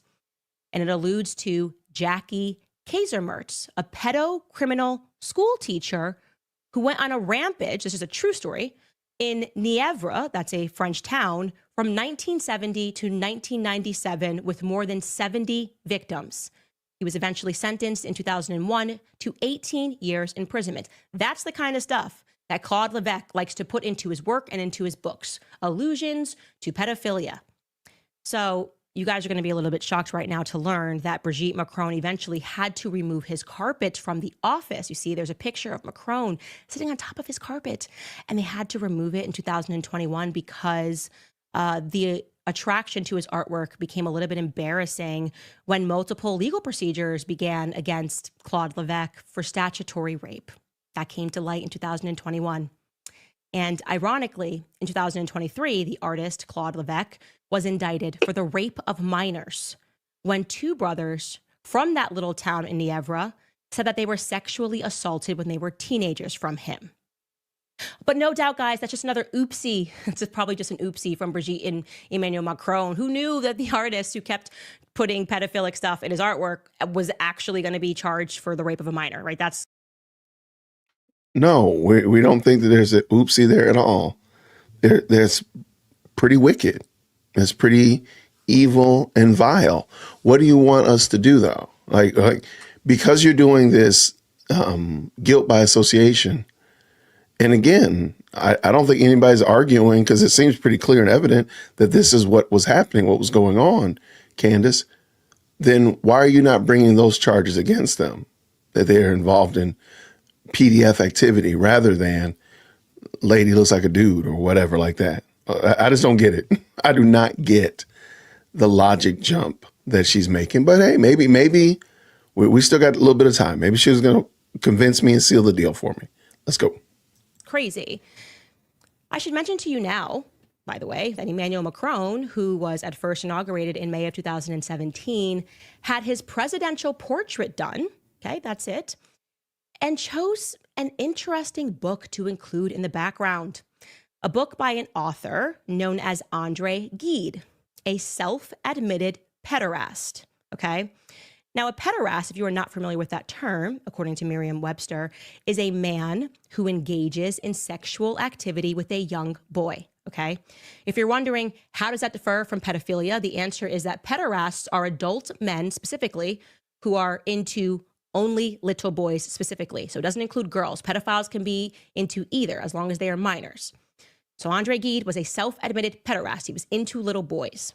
And it alludes to Jackie Kaisermertz, a pedo-criminal school teacher who went on a rampage, this is a true story, in Nièvre, that's a French town, from 1970 to 1997 with more than 70 victims. He was eventually sentenced in 2001 to 18 years imprisonment. That's the kind of stuff that Claude Levesque likes to put into his work and into his books, allusions to pedophilia. So you guys are going to be a little bit shocked right now to learn that Brigitte Macron eventually had to remove his carpet from the office. You see, there's a picture of Macron sitting on top of his carpet, and they had to remove it in 2021 because the attraction to his artwork became a little bit embarrassing when multiple legal procedures began against Claude Levesque for statutory rape. That came to light in 2021. And ironically, in 2023, the artist Claude Levesque was indicted for the rape of minors when two brothers from that little town in Nièvre said that they were sexually assaulted when they were teenagers from him. But no doubt, guys, that's just another oopsie. It's probably just an oopsie from Brigitte and Emmanuel Macron, who knew that the artist who kept putting pedophilic stuff in his artwork was actually going to be charged for the rape of a minor, right? No, we don't think that there's an oopsie there at all. There's pretty wicked. It's pretty evil and vile. What do you want us to do, though? Like because you're doing this guilt by association. And again, I don't think anybody's arguing because it seems pretty clear and evident that this is what was happening, what was going on, Candace. Then why are you not bringing those charges against them, that they are involved in PDF activity rather than lady looks like a dude or whatever like that? I just don't get it. I do not get the logic jump that she's making. But hey, maybe we still got a little bit of time. Maybe she was going to convince me and seal the deal for me. Let's go. Crazy. I should mention to you now, by the way, that Emmanuel Macron, who was at first inaugurated in May of 2017, had his presidential portrait done. Okay, that's it. And chose an interesting book to include in the background. A book by an author known as Andre Gide, a self-admitted pederast. Okay. Now, a pederast, if you are not familiar with that term, according to Merriam-Webster, is a man who engages in sexual activity with a young boy, okay? If you're wondering, how does that differ from pedophilia? The answer is that pederasts are adult men, specifically, who are into only little boys specifically. So it doesn't include girls. Pedophiles can be into either as long as they are minors. So Andre Gide was a self-admitted pederast. He was into little boys.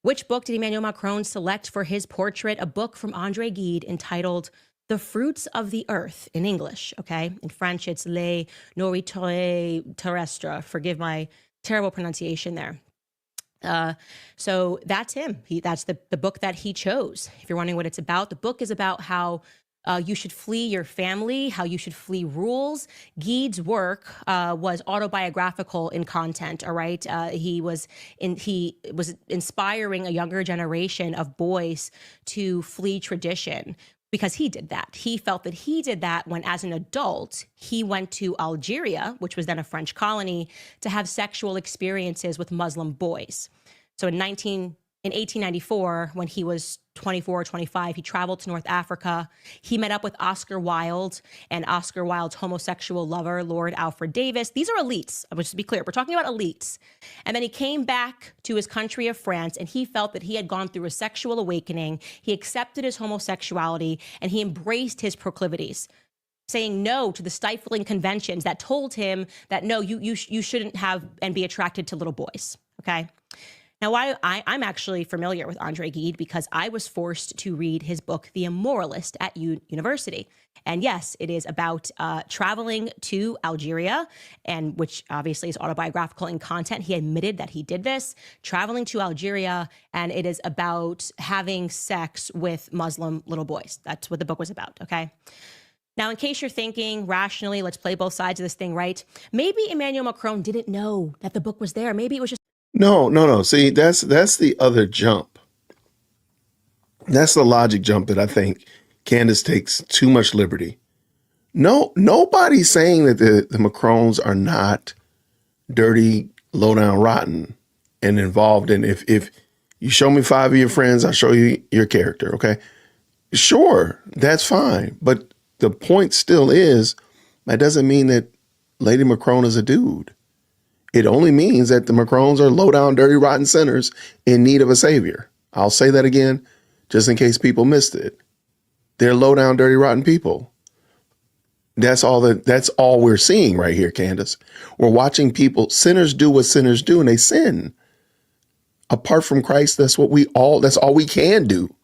Which book did Emmanuel Macron select for his portrait? A book from Andre Gide entitled The Fruits of the Earth in English, okay? In French, it's Les Nourritures Terrestres. Forgive my terrible pronunciation there. So that's him. That's the book that he chose. If you're wondering what it's about, the book is about how you should flee your family, how you should flee rules. Gide's work was autobiographical in content. All right, he was inspiring a younger generation of boys to flee tradition because he did that. He felt that he did that when, as an adult, he went to Algeria, which was then a French colony, to have sexual experiences with Muslim boys. So in 1894, when he was 24 or 25, he traveled to North Africa. He met up with Oscar Wilde and Oscar Wilde's homosexual lover, Lord Alfred Davis. These are elites. Just to be clear, we're talking about elites. And then he came back to his country of France, and he felt that he had gone through a sexual awakening. He accepted his homosexuality, and he embraced his proclivities, saying no to the stifling conventions that told him that, no, you shouldn't have and be attracted to little boys, okay? Now, I'm actually familiar with Andre Gide because I was forced to read his book, The Immoralist, at university. And yes, it is about traveling to Algeria, and which obviously is autobiographical in content. He admitted that he did this, traveling to Algeria, and it is about having sex with Muslim little boys. That's what the book was about, okay? Now, in case you're thinking rationally, let's play both sides of this thing, right? Maybe Emmanuel Macron didn't know that the book was there. Maybe it was just No. See, that's the other jump. That's the logic jump that I think Candace takes too much liberty. No, nobody's saying that the Macrons are not dirty, low down, rotten, and involved in. If you show me 5 of your friends, I'll show you your character. Okay, sure, that's fine. But the point still is that doesn't mean that Lady Macron is a dude. It only means that the Macrons are low down, dirty, rotten sinners in need of a savior. I'll say that again, just in case people missed it. They're low down, dirty, rotten people. That's all we're seeing right here, Candace. We're watching people, sinners do what sinners do, and they sin. Apart from Christ, that's all we can do.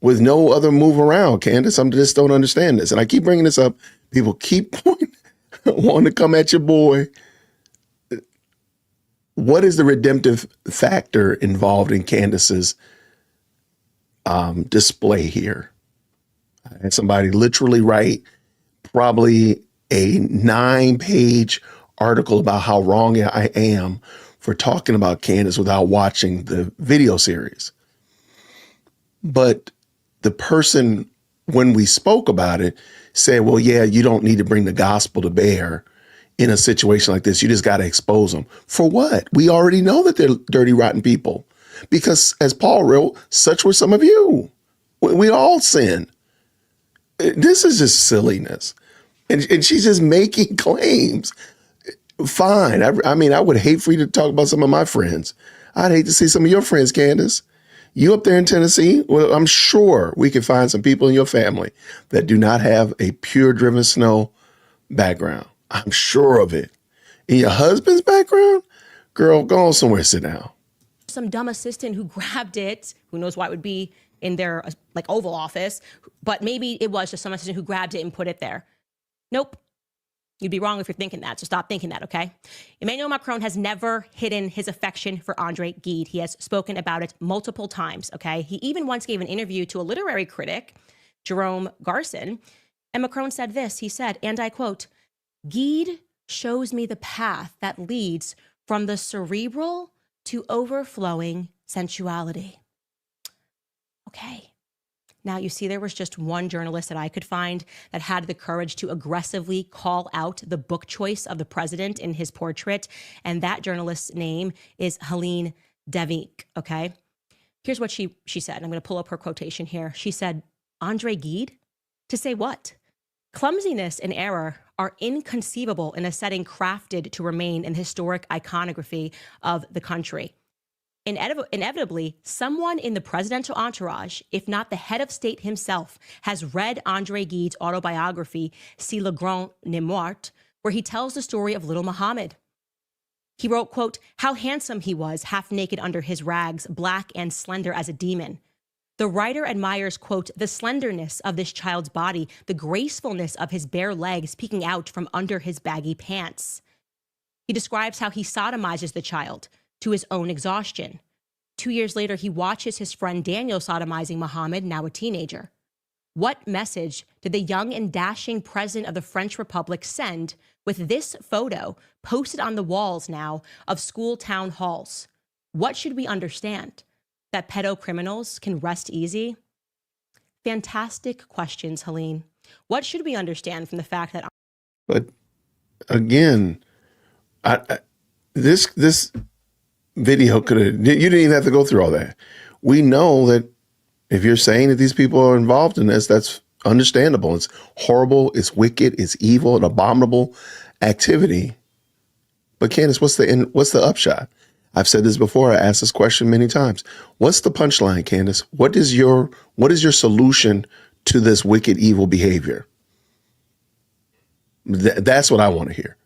With no other move around, Candace. I just don't understand this. And I keep bringing this up. People keep wanting to come at your boy. What is the redemptive factor involved in Candace's display here? I had somebody literally write probably a 9-page article about how wrong I am for talking about Candace without watching the video series. But the person, when we spoke about it, said, well, yeah, you don't need to bring the gospel to bear in a situation like this. You just got to expose them. For what? We already know that they're dirty, rotten people. Because as Paul wrote, such were some of you. We all sin. This is just silliness. And she's just making claims. Fine. I mean, I would hate for you to talk about some of my friends. I'd hate to see some of your friends, Candace. You up there in Tennessee? Well, I'm sure we can find some people in your family that do not have a pure driven snow background. I'm sure of it. In your husband's background? Girl, go on somewhere, sit down. some dumb assistant who grabbed it. Who knows why it would be in their like Oval Office, but maybe it was just some assistant who grabbed it and put it there. Nope. You'd be wrong if you're thinking that, so stop thinking that, okay? Emmanuel Macron has never hidden his affection for Andre Gide. He has spoken about it multiple times, okay? He even once gave an interview to a literary critic, Jerome Garcin, and Macron said this. He said, and I quote, "Gide shows me the path that leads from the cerebral to overflowing sensuality." Okay. Now, you see, there was just one journalist that I could find that had the courage to aggressively call out the book choice of the president in his portrait. And that journalist's name is Helene Devic, okay? Here's what she said. I'm going to pull up her quotation here. She said, "Andre Gide? To say what? Clumsiness and error are inconceivable in a setting crafted to remain in historic iconography of the country. Inevitably, someone in the presidential entourage, if not the head of state himself, has read Andre Gide's autobiography, Si le Grand n'est mort, where he tells the story of little Muhammad. He wrote, quote, how handsome he was, half naked under his rags, black and slender as a demon. The writer admires, quote, the slenderness of this child's body, the gracefulness of his bare legs peeking out from under his baggy pants. He describes how he sodomizes the child to his own exhaustion. 2 years later, he watches his friend Daniel sodomizing Muhammad, now a teenager. What message did the young and dashing president of the French Republic send with this photo posted on the walls now of school town halls? What should we understand? That pedo criminals can rest easy? Fantastic questions, Helene. What should we understand from the fact that... But again, this video could have, you didn't even have to go through all that. We know that if you're saying that these people are involved in this, that's understandable. It's horrible, it's wicked, it's evil, an abominable activity. But Candace, what's the upshot? I've said this before. I asked this question many times. What's the punchline, Candace? What is your solution to this wicked, evil behavior? That's what I want to hear.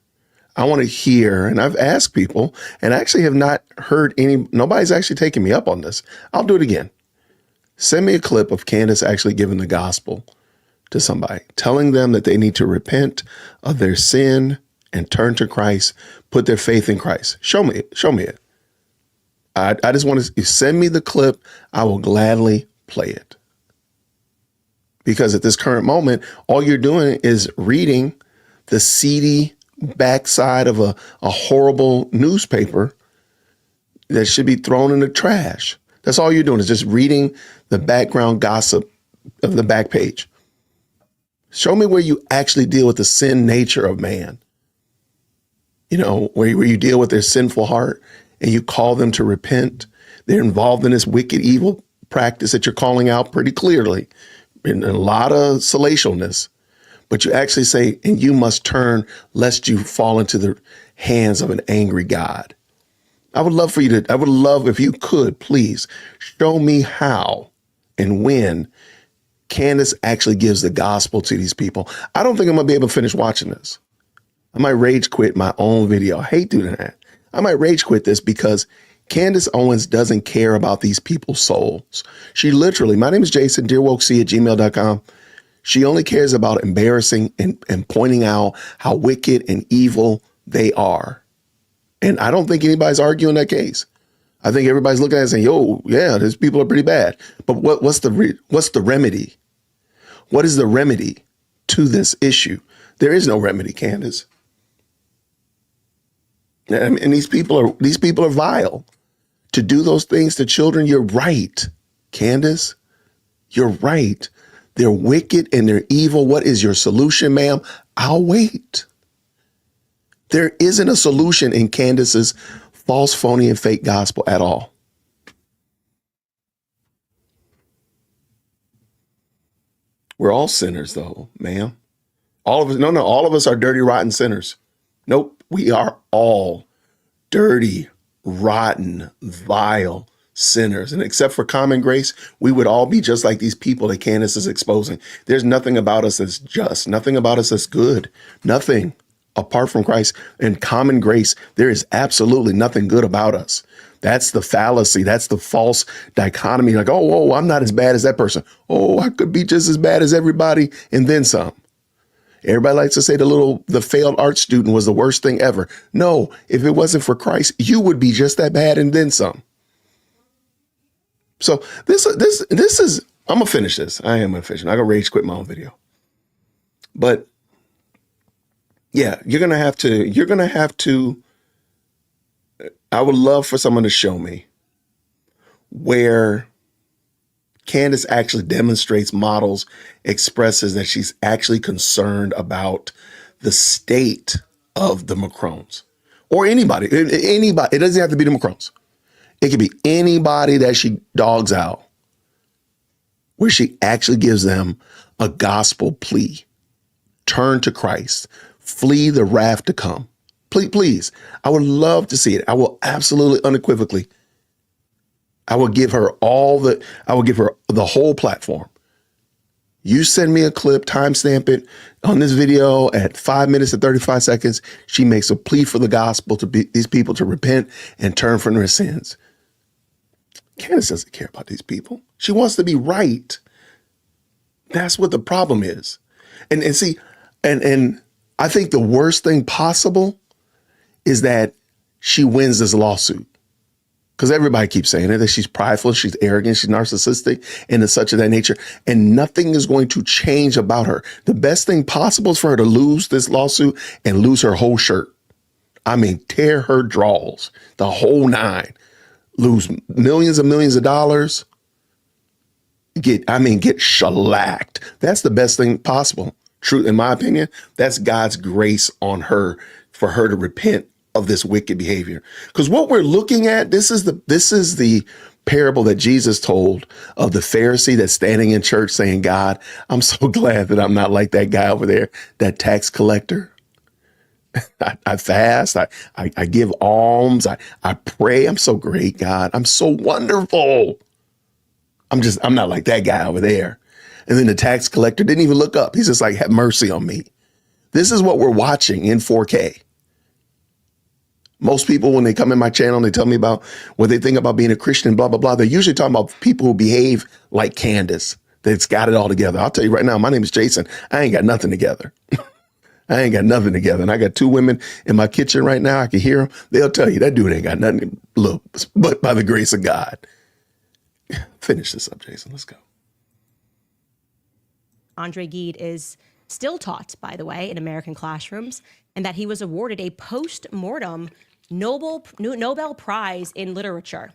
I want to hear, and I've asked people, and I actually have not heard nobody's actually taken me up on this. I'll do it again. Send me a clip of Candace actually giving the gospel to somebody, telling them that they need to repent of their sin and turn to Christ, put their faith in Christ. Show me it. I just want to send me the clip. I will gladly play it. Because at this current moment, all you're doing is reading the seedy backside of a horrible newspaper that should be thrown in the trash. That's all you're doing, is just reading the background gossip of the back page. Show me where you actually deal with the sin nature of man. You know, where you deal with their sinful heart and you call them to repent. They're involved in this wicked, evil practice that you're calling out pretty clearly, in a lot of salaciousness. But you actually say, and you must turn lest you fall into the hands of an angry God. I would love if you could, please show me how and when Candace actually gives the gospel to these people. I don't think I'm gonna be able to finish watching this. I might rage quit my own video. I hate doing that. I might rage quit this because Candace Owens doesn't care about these people's souls. She literally, my name is Jason, dearwokec@gmail.com. She only cares about embarrassing and pointing out how wicked and evil they are. And I don't think anybody's arguing that case. I think everybody's looking at it and saying, yo, yeah, these people are pretty bad. But what's the remedy? What is the remedy to this issue? There is no remedy, Candace. And these people are vile. To do those things to children, you're right, Candace. You're right. They're wicked and they're evil. What is your solution, ma'am? I'll wait. There isn't a solution in Candace's false, phony, and fake gospel at all. We're all sinners, though, ma'am. All of us, no, all of us are dirty, rotten sinners. Nope, we are all dirty, rotten, vile sinners. And except for common grace, we would all be just like these people that Candace is exposing. There's nothing about us that's just, nothing about us that's good, nothing apart from Christ and common grace. There is absolutely nothing good about us. That's the fallacy. That's the false dichotomy. Like, oh, I'm not as bad as that person. Oh, I could be just as bad as everybody and then some. Everybody likes to say the failed art student was the worst thing ever. No, if it wasn't for Christ, you would be just that bad and then some. So this is, I'm gonna finish this. I am gonna finish it. I gotta rage quit my own video. But yeah, you're gonna have to, I would love for someone to show me where Candace actually demonstrates, models, expresses that she's actually concerned about the state of the Macrons or anybody. It doesn't have to be the Macrons. It could be anybody that she dogs out, where she actually gives them a gospel plea. Turn to Christ. Flee the wrath to come. Please. I would love to see it. I will absolutely unequivocally I would give her the whole platform. You send me a clip, timestamp it on this video at 5 minutes and 35 seconds. She makes a plea for the gospel to be these people to repent and turn from their sins. Candace doesn't care about these people. She wants to be right. That's what the problem is. And see, and I think the worst thing possible is that she wins this lawsuit. Because everybody keeps saying it, that she's prideful, she's arrogant, she's narcissistic, and such of that nature. And nothing is going to change about her. The best thing possible is for her to lose this lawsuit and lose her whole shirt. I mean, tear her drawers, the whole nine. Lose millions and millions of dollars. Get shellacked. That's the best thing possible. True, in my opinion, that's God's grace on her for her to repent of this wicked behavior. Because what we're looking at, this is the parable that Jesus told of the Pharisee that's standing in church saying, God, I'm so glad that I'm not like that guy over there, that tax collector. I fast, I give alms, I pray. I'm so great, God. I'm so wonderful. I'm not like that guy over there. And then the tax collector didn't even look up. He's just like, have mercy on me. This is what we're watching in 4K. Most people, when they come in my channel and they tell me about what they think about being a Christian, blah, blah, blah, they're usually talking about people who behave like Candace, that's got it all together. I'll tell you right now, my name is Jason. I ain't got nothing together. I ain't got nothing together. And I got two women in my kitchen right now. I can hear them. They'll tell you that dude ain't got nothing. Look, but by the grace of God. Finish this up, Jason. Let's go. Andre Gide is still taught, by the way, in American classrooms, and that he was awarded a post-mortem Nobel Prize in literature.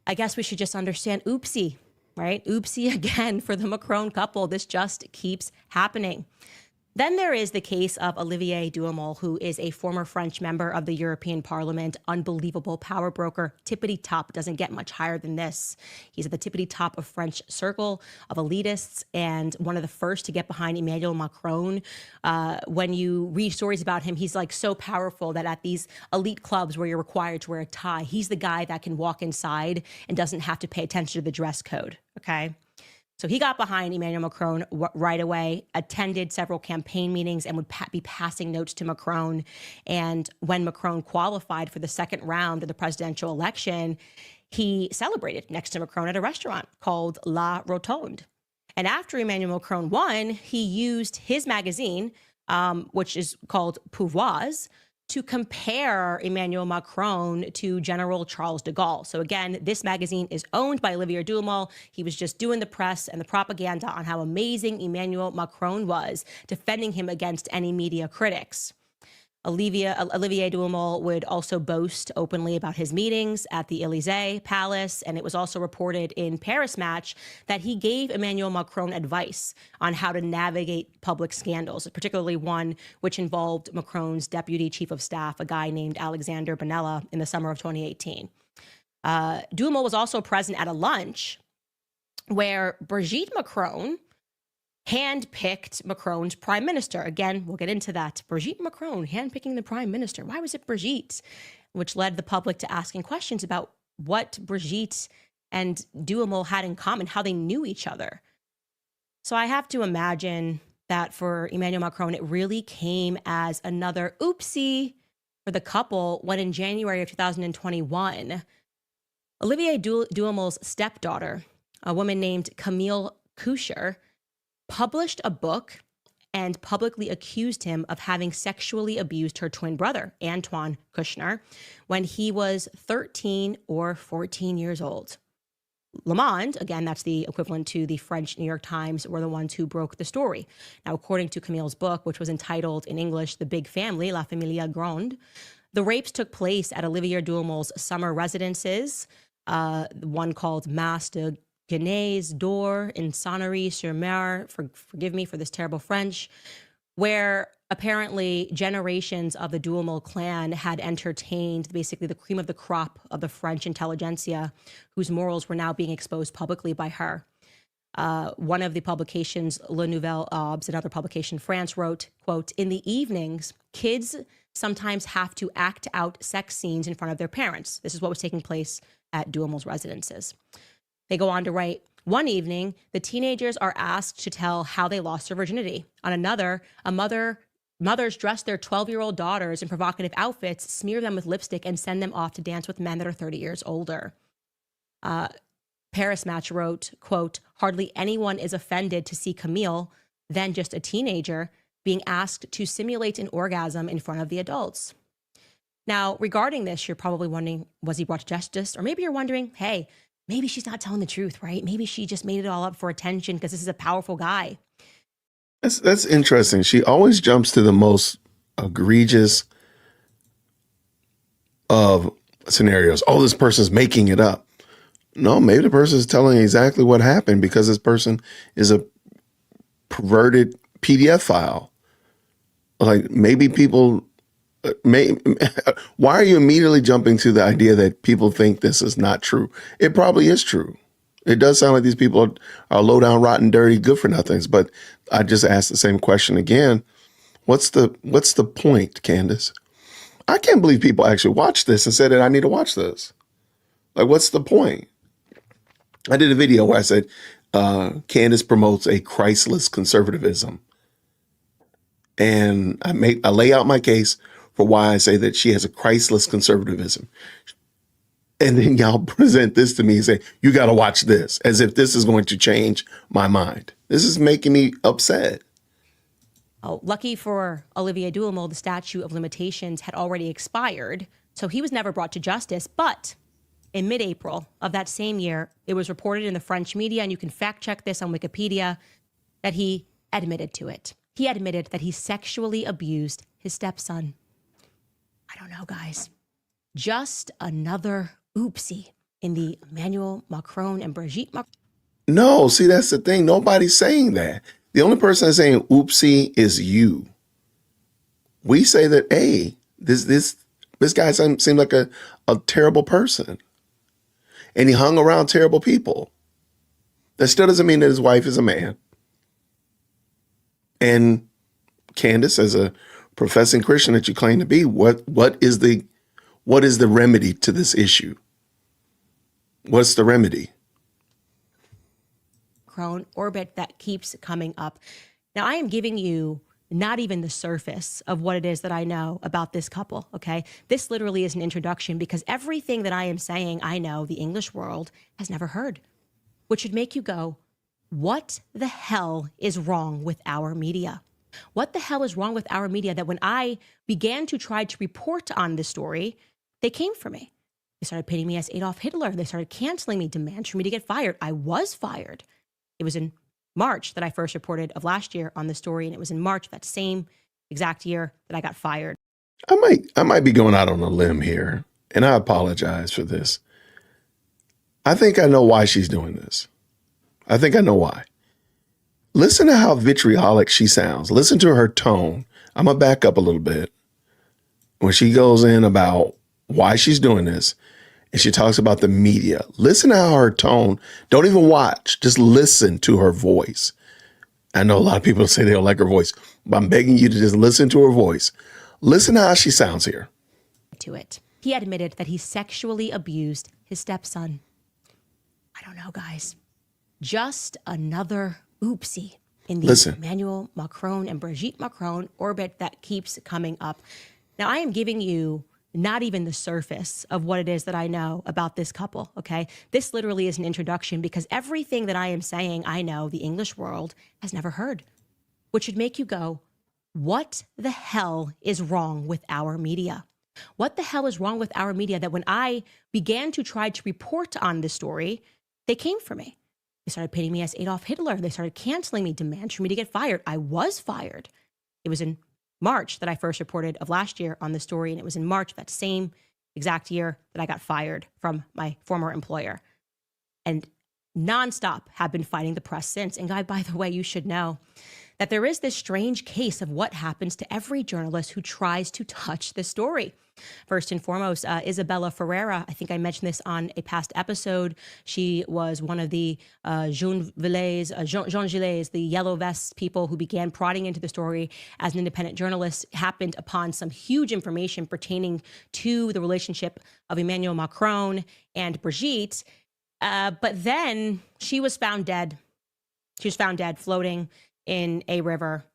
I guess we should just understand, oopsie, right? Oopsie again for the Macron couple. This just keeps happening. Then there is the case of Olivier Duhamel, who is a former French member of the European Parliament, unbelievable power broker, tippity top, doesn't get much higher than this. He's at the tippity top of French circle of elitists and one of the first to get behind Emmanuel Macron. When you read stories about him, he's like so powerful that at these elite clubs where you're required to wear a tie, he's the guy that can walk inside and doesn't have to pay attention to the dress code, okay? So he got behind Emmanuel Macron right away, attended several campaign meetings, and would be passing notes to Macron. And when Macron qualified for the second round of the presidential election, he celebrated next to Macron at a restaurant called La Rotonde. And after Emmanuel Macron won, he used his magazine, which is called Pouvoirs, to compare Emmanuel Macron to General Charles de Gaulle. So again, this magazine is owned by Olivier Duhamel. He was just doing the press and the propaganda on how amazing Emmanuel Macron was, defending him against any media critics. Olivier Duhamel would also boast openly about his meetings at the Élysée Palace, and it was also reported in Paris Match that he gave Emmanuel Macron advice on how to navigate public scandals, particularly one which involved Macron's deputy chief of staff, a guy named Alexander Benalla, in the summer of 2018. Duhamel was also present at a lunch where Brigitte Macron handpicked Macron's prime minister. Again, we'll get into that. Brigitte Macron handpicking the prime minister. Why was it Brigitte? Which led the public to asking questions about what Brigitte and Duhamel had in common, how they knew each other. So I have to imagine that for Emmanuel Macron, it really came as another oopsie for the couple when in January of 2021, Olivier Duhamel's stepdaughter, a woman named Camille Coucher, published a book and publicly accused him of having sexually abused her twin brother, Antoine Kushner, when he was 13 or 14 years old. Le Monde, again, that's the equivalent to the French New York Times, were the ones who broke the story. Now, according to Camille's book, which was entitled in English, The Big Family, La Famille Grande, the rapes took place at Olivier Duhamel's summer residences, one called Mas de Genèse d'Or in Sonnery-sur-Mer, forgive me for this terrible French, where apparently generations of the Duhamel clan had entertained basically the cream of the crop of the French intelligentsia, whose morals were now being exposed publicly by her. One of the publications, Le Nouvel Obs, another publication, France, wrote, quote, "In the evenings, kids sometimes have to act out sex scenes in front of their parents. This is what was taking place at Duhamel's residences. They go on to write, one evening, the teenagers are asked to tell how they lost their virginity. On another, mothers dress their 12-year-old daughters in provocative outfits, smear them with lipstick, and send them off to dance with men that are 30 years older. Paris Match wrote, quote, hardly anyone is offended to see Camille, then just a teenager, being asked to simulate an orgasm in front of the adults. Now, regarding this, you're probably wondering, was he brought to justice? Or maybe you're wondering, hey, maybe she's not telling the truth, right? Maybe she just made it all up for attention because this is a powerful guy. That's interesting. She always jumps to the most egregious of scenarios. Oh, this person's making it up. No, maybe the person is telling exactly what happened because this person is a perverted PDF file. Like maybe people why are you immediately jumping to the idea that people think this is not true? It probably is true. It does sound like these people are low down, rotten, dirty, good for nothings. But I just asked the same question again. What's the point, Candace? I can't believe people actually watched this and said that I need to watch this. Like, what's the point? I did a video where I said Candace promotes a Christless conservatism. And I lay out my case for why I say that she has a Christless conservatism. And then y'all present this to me and say, you got to watch this, as if this is going to change my mind. This is making me upset. Oh, lucky for Olivier Duhamel, the statute of limitations had already expired, so he was never brought to justice. But in mid-April of that same year, it was reported in the French media, and you can fact check this on Wikipedia, that he admitted to it. He admitted that he sexually abused his stepson. I don't know, guys. Just another oopsie in the Emmanuel Macron and Brigitte Macron. No, see, that's the thing. Nobody's saying that. The only person that's saying oopsie is you. We say that, hey, this guy seemed like a terrible person. And he hung around terrible people. That still doesn't mean that his wife is a man. And Candace, as a professing Christian that you claim to be, what is the remedy to this issue? What's the remedy? Orbit that keeps coming up. Now, I am giving you not even the surface of what it is that I know about this couple, okay? This literally is an introduction because everything that I am saying, I know the English world has never heard, which should make you go, what the hell is wrong with our media? What the hell is wrong with our media that when I began to try to report on this story, they came for me. They started pitting me as Adolf Hitler. They started canceling me, demands for me to get fired. I was fired. It was in March that I first reported of last year on the story, and it was in March that same exact year that I got fired. I might be going out on a limb here, and I apologize for this. I think I know why she's doing this. I think I know why. Listen to how vitriolic she sounds. Listen to her tone. I'm going to back up a little bit. When she goes in about why she's doing this, and she talks about the media, listen to how her tone, don't even watch, just listen to her voice. I know a lot of people say they don't like her voice, but I'm begging you to just listen to her voice. Listen to how she sounds here. To it. He admitted that he sexually abused his stepson. I don't know, guys. Just another oopsie in the Emmanuel Macron and Brigitte Macron orbit that keeps coming up. Now, I am giving you not even the surface of what it is that I know about this couple, okay? This literally is an introduction because everything that I am saying, I know the English world has never heard, which should make you go, what the hell is wrong with our media? What the hell is wrong with our media that when I began to try to report on this story, they came for me. They started pitting me as Adolf Hitler. They started canceling me, demands for me to get fired. I was fired. It was in March that I first reported of last year on the story, and it was in March that same exact year that I got fired from my former employer. And nonstop have been fighting the press since. And guy, by the way, you should know that there is this strange case of what happens to every journalist who tries to touch the story. First and foremost, Isabella Ferreira. I think I mentioned this on a past episode. She was one of the Jean Gilets, the yellow vest people who began prodding into the story as an independent journalist, happened upon some huge information pertaining to the relationship of Emmanuel Macron and Brigitte. But then she was found dead. She was found dead floating in a river.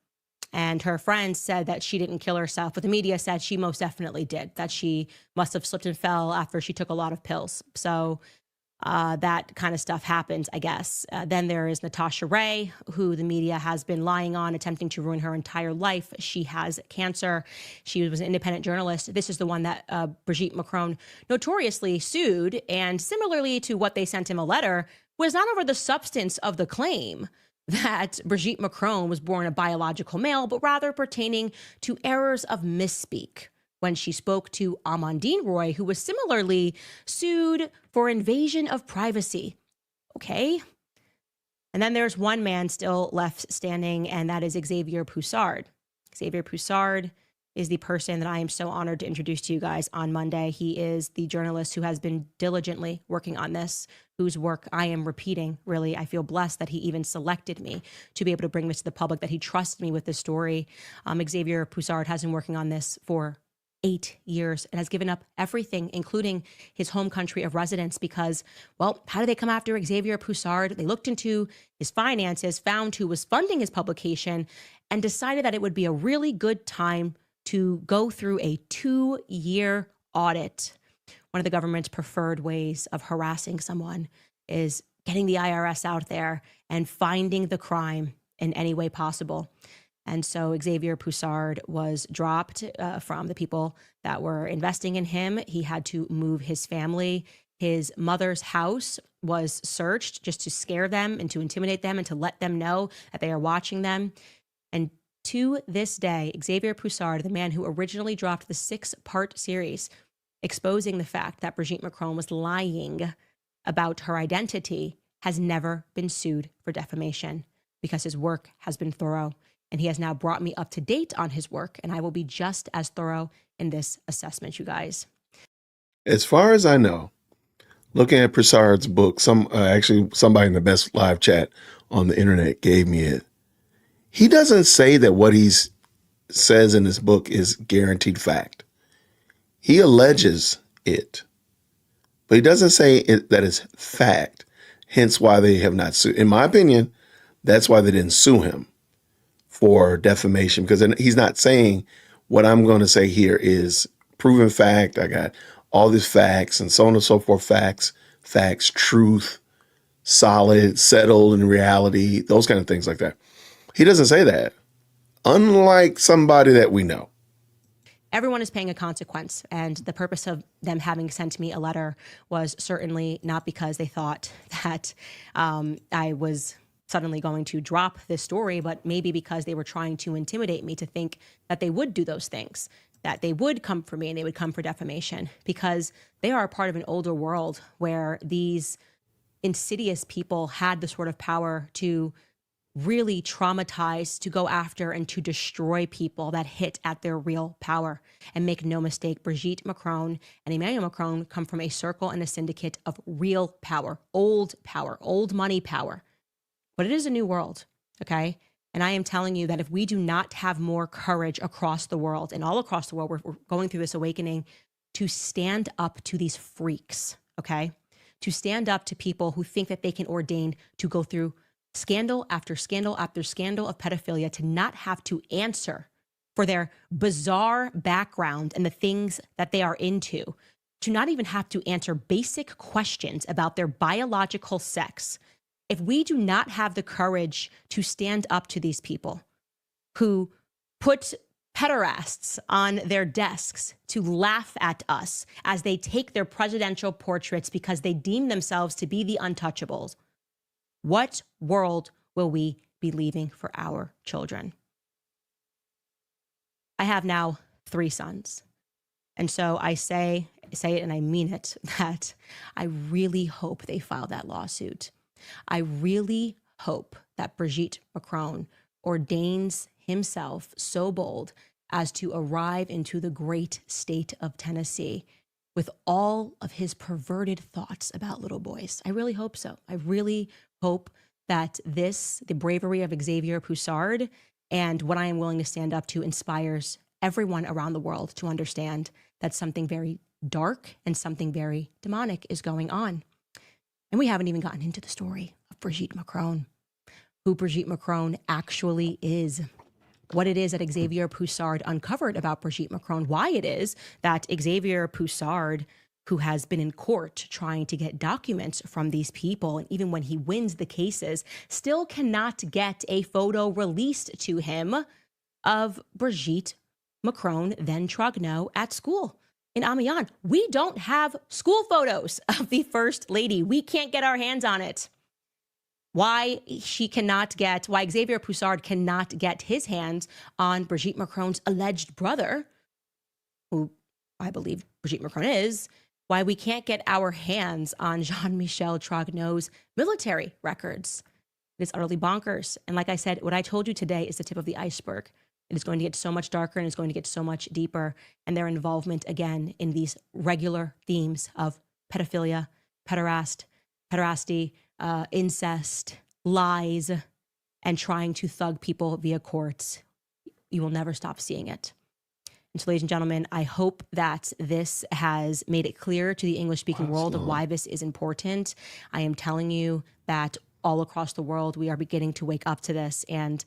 And her friends said that she didn't kill herself, but the media said she most definitely did, that she must have slipped and fell after she took a lot of pills. So that kind of stuff happens, I guess. Then there is Natasha Ray, who the media has been lying on, attempting to ruin her entire life. She has cancer. She was an independent journalist. This is the one that Brigitte Macron notoriously sued. And similarly to what they sent him a letter, was not over the substance of the claim that Brigitte Macron was born a biological male, but rather pertaining to errors of misspeak when she spoke to Amandine Roy, who was similarly sued for invasion of privacy. Okay. And then there's one man still left standing, and that is Xavier Poussard. Xavier Poussard is the person that I am so honored to introduce to you guys on Monday. He is the journalist who has been diligently working on this, whose work I am repeating. Really, I feel blessed that he even selected me to be able to bring this to the public, that he trusted me with this story. Xavier Poussard has been working on this for 8 years and has given up everything, including his home country of residence, because, well, how did they come after Xavier Poussard? They looked into his finances, found who was funding his publication, and decided that it would be a really good time to go through a 2-year audit. One of the government's preferred ways of harassing someone is getting the IRS out there and finding the crime in any way possible. And so Xavier Poussard was dropped from the people that were investing in him. He had to move his family. His mother's house was searched just to scare them and to intimidate them and to let them know that they are watching them. And to this day, Xavier Poussard, the man who originally dropped the 6-part series, exposing the fact that Brigitte Macron was lying about her identity, has never been sued for defamation because his work has been thorough. And he has now brought me up to date on his work, and I will be just as thorough in this assessment, you guys. As far as I know, looking at Poussard's book, somebody in the best live chat on the internet gave me it. He doesn't say that what he says in his book is guaranteed fact. He alleges it, but he doesn't say that it's fact, hence why they have not sued. In my opinion, that's why they didn't sue him for defamation, because he's not saying what I'm going to say here is proven fact. I got all these facts and so on and so forth, facts, truth, solid, settled in reality, those kind of things like that. He doesn't say that, unlike somebody that we know. Everyone is paying a consequence, and the purpose of them having sent me a letter was certainly not because they thought that I was suddenly going to drop this story, but maybe because they were trying to intimidate me to think that they would do those things, that they would come for me and they would come for defamation, because they are a part of an older world where these insidious people had the sort of power to really traumatize, to go after and to destroy people that hit at their real power. And make no mistake, Brigitte Macron and Emmanuel Macron come from a circle and a syndicate of real power, old money power. But it is a new world, okay? And I am telling you that if we do not have more courage across the world, and all across the world, we're going through this awakening to stand up to these freaks, okay? To stand up to people who think that they can ordain to go through scandal after scandal after scandal of pedophilia, to not have to answer for their bizarre background and the things that they are into, to not even have to answer basic questions about their biological sex. If we do not have the courage to stand up to these people who put pederasts on their desks to laugh at us as they take their presidential portraits because they deem themselves to be the untouchables, what world will we be leaving for our children? I have now 3 sons. And so I say it and I mean it, that I really hope they file that lawsuit. I really hope that Brigitte Macron ordains himself so bold as to arrive into the great state of Tennessee with all of his perverted thoughts about little boys? I really hope so. I really hope that the bravery of Xavier Poussard and what I am willing to stand up to inspires everyone around the world to understand that something very dark and something very demonic is going on. And we haven't even gotten into the story of Brigitte Macron, who Brigitte Macron actually is, what it is that Xavier Poussard uncovered about Brigitte Macron, why it is that Xavier Poussard, who has been in court trying to get documents from these people, and even when he wins the cases, still cannot get a photo released to him of Brigitte Macron, then Trogneau, at school in Amiens. We don't have school photos of the First Lady. We can't get our hands on it. Why Xavier Poussard cannot get his hands on Brigitte Macron's alleged brother, who I believe Brigitte Macron is, why we can't get our hands on Jean-Michel Trogneau's military records. It is utterly bonkers. And like I said, what I told you today is the tip of the iceberg. It is going to get so much darker and it's going to get so much deeper. And their involvement, again, in these regular themes of pedophilia, pederasty, incest, lies, and trying to thug people via courts. You will never stop seeing it. And so, ladies and gentlemen, I hope that this has made it clear to the English-speaking world of why this is important. I am telling you that all across the world, we are beginning to wake up to this. And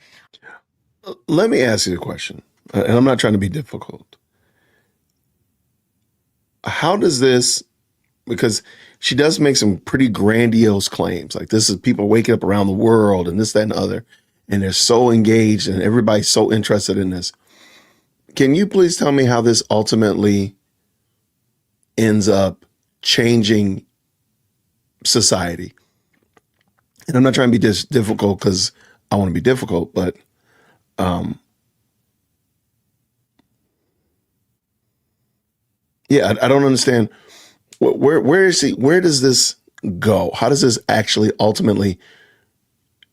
let me ask you a question, and I'm not trying to be difficult. How does this, because she does make some pretty grandiose claims, like this is people waking up around the world and this, that, and the other, and they're so engaged and everybody's so interested in this. Can you please tell me how this ultimately ends up changing society? And I'm not trying to be difficult because I want to be difficult, but yeah, I don't understand. Where is he? Where does this go? How does this actually ultimately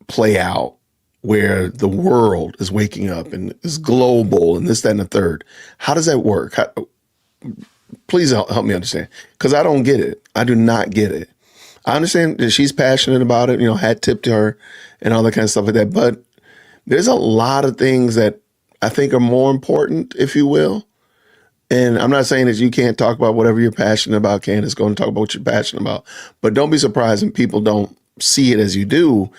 play out? Where the world is waking up and is global and this, that, and the third. How does that work? Please help me understand, because I don't get it. I do not get it. I understand that she's passionate about it, hat tip to her and all that kind of stuff like that. But there's a lot of things that I think are more important, if you will. And I'm not saying that you can't talk about whatever you're passionate about. Candace, go and talk about what you're passionate about. But don't be surprised when people don't see it as you do,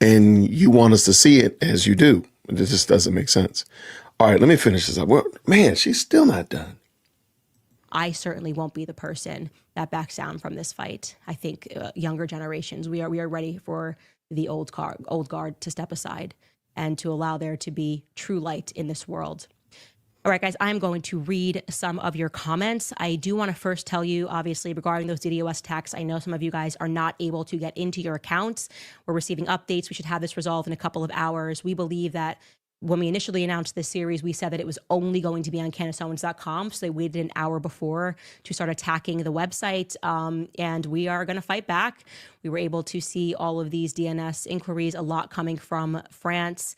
and you want us to see it as you do. It just doesn't make sense. All right, let me finish this up. Well, man, she's still not done. I certainly won't be the person that backs down from this fight. I think younger generations, we are ready for the old guard to step aside and to allow there to be true light in this world. All right, guys, I'm going to read some of your comments. I do want to first tell you, obviously, regarding those DDoS attacks, I know some of you guys are not able to get into your accounts. We're receiving updates. We should have this resolved in a couple of hours. We believe that when we initially announced this series, we said that it was only going to be on CandaceOwens.com. So they waited an hour before to start attacking the website. And we are going to fight back. We were able to see all of these DNS inquiries, a lot coming from France.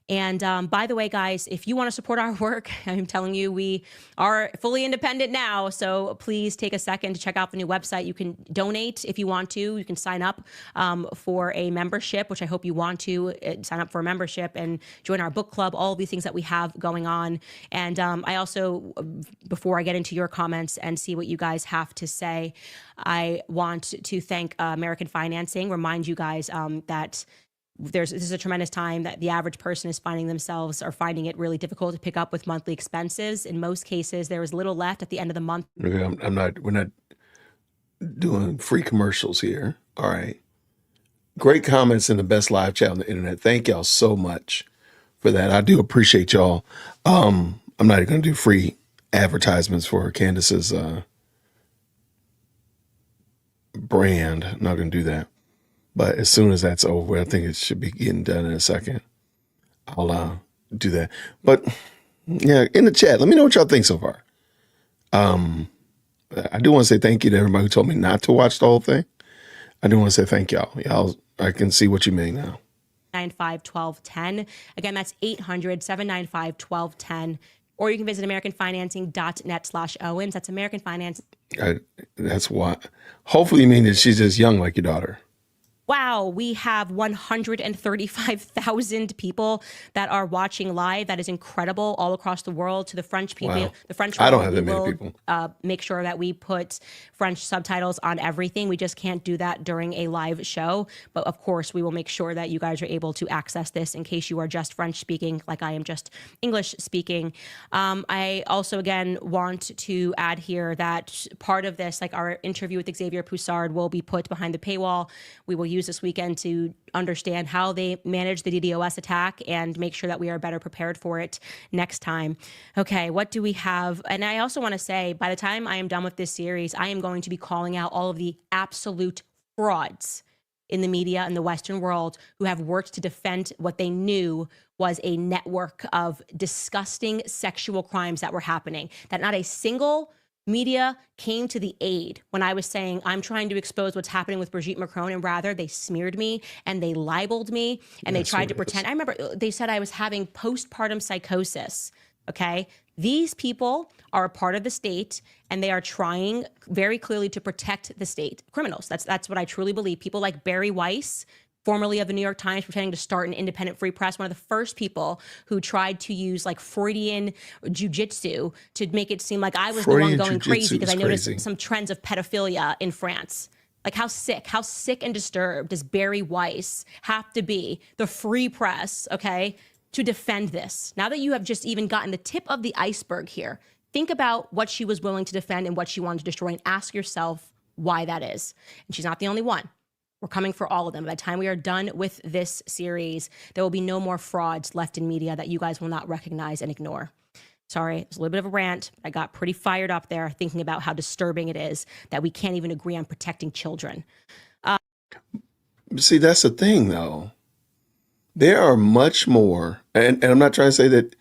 And by the way, guys, if you want to support our work, I'm telling you, we are fully independent now. So please take a second to check out the new website. You can donate if you want to. You can sign up for a membership, which I hope you want to sign up for a membership and join our book club, all of these things that we have going on. And I also, before I get into your comments and see what you guys have to say, I want to thank American Financing, remind you guys that this is a tremendous time that the average person is finding it really difficult to pick up with monthly expenses. In most cases, there is little left at the end of the month. Okay, we're not doing free commercials here. All right. Great comments in the best live chat on the internet. Thank y'all so much for that. I do appreciate y'all. I'm not even going to do free advertisements for Candace's brand. I'm not going to do that. But as soon as that's over, I think it should be getting done in a second. I'll do that. But yeah, in the chat, let me know what y'all think so far. I do want to say thank you to everybody who told me not to watch the whole thing. I do want to say thank y'all. I can see what you mean now. 795-1210. Again, that's 800-795-1210. Or you can visit americanfinancing.net/Owens. That's American Finance. That's why. Hopefully you mean that she's just young like your daughter. Wow, we have 135,000 people that are watching live. That is incredible, all across the world. To the French people, Wow. the French I don't world, have that many people. make sure that we put French subtitles on everything. We just can't do that during a live show. But of course, we will make sure that you guys are able to access this in case you are just French speaking, like I am just English speaking. I also, again, want to add here that part of this, like our interview with Xavier Poussard, will be put behind the paywall. We will use this weekend to understand how they managed the DDoS attack and make sure that we are better prepared for it next time. Okay, what do we have? And I also want to say, by the time I am done with this series, I am going to be calling out all of the absolute frauds in the media in the Western world who have worked to defend what they knew was a network of disgusting sexual crimes that were happening, that not a single media came to the aid when I was saying I'm trying to expose what's happening with Brigitte Macron, and rather they smeared me and they libeled me and they tried to pretend. I remember they said I was having postpartum psychosis. Okay. These people are a part of the state and they are trying very clearly to protect the state. Criminals. That's what I truly believe. People like Barry Weiss, formerly of the New York Times, pretending to start an independent free press, one of the first people who tried to use like Freudian jujitsu to make it seem like I was the one going crazy because I noticed some trends of pedophilia in France. Like how sick and disturbed does Barry Weiss have to be, the free press, okay, to defend this? Now that you have just even gotten the tip of the iceberg here, think about what she was willing to defend and what she wanted to destroy and ask yourself why that is. And she's not the only one. We're coming for all of them. By the time we are done with this series, there will be no more frauds left in media that you guys will not recognize and ignore. Sorry, it's a little bit of a rant. I got pretty fired up there thinking about how disturbing it is that we can't even agree on protecting children. See, that's the thing, though. There are much more, and I'm not trying to say that,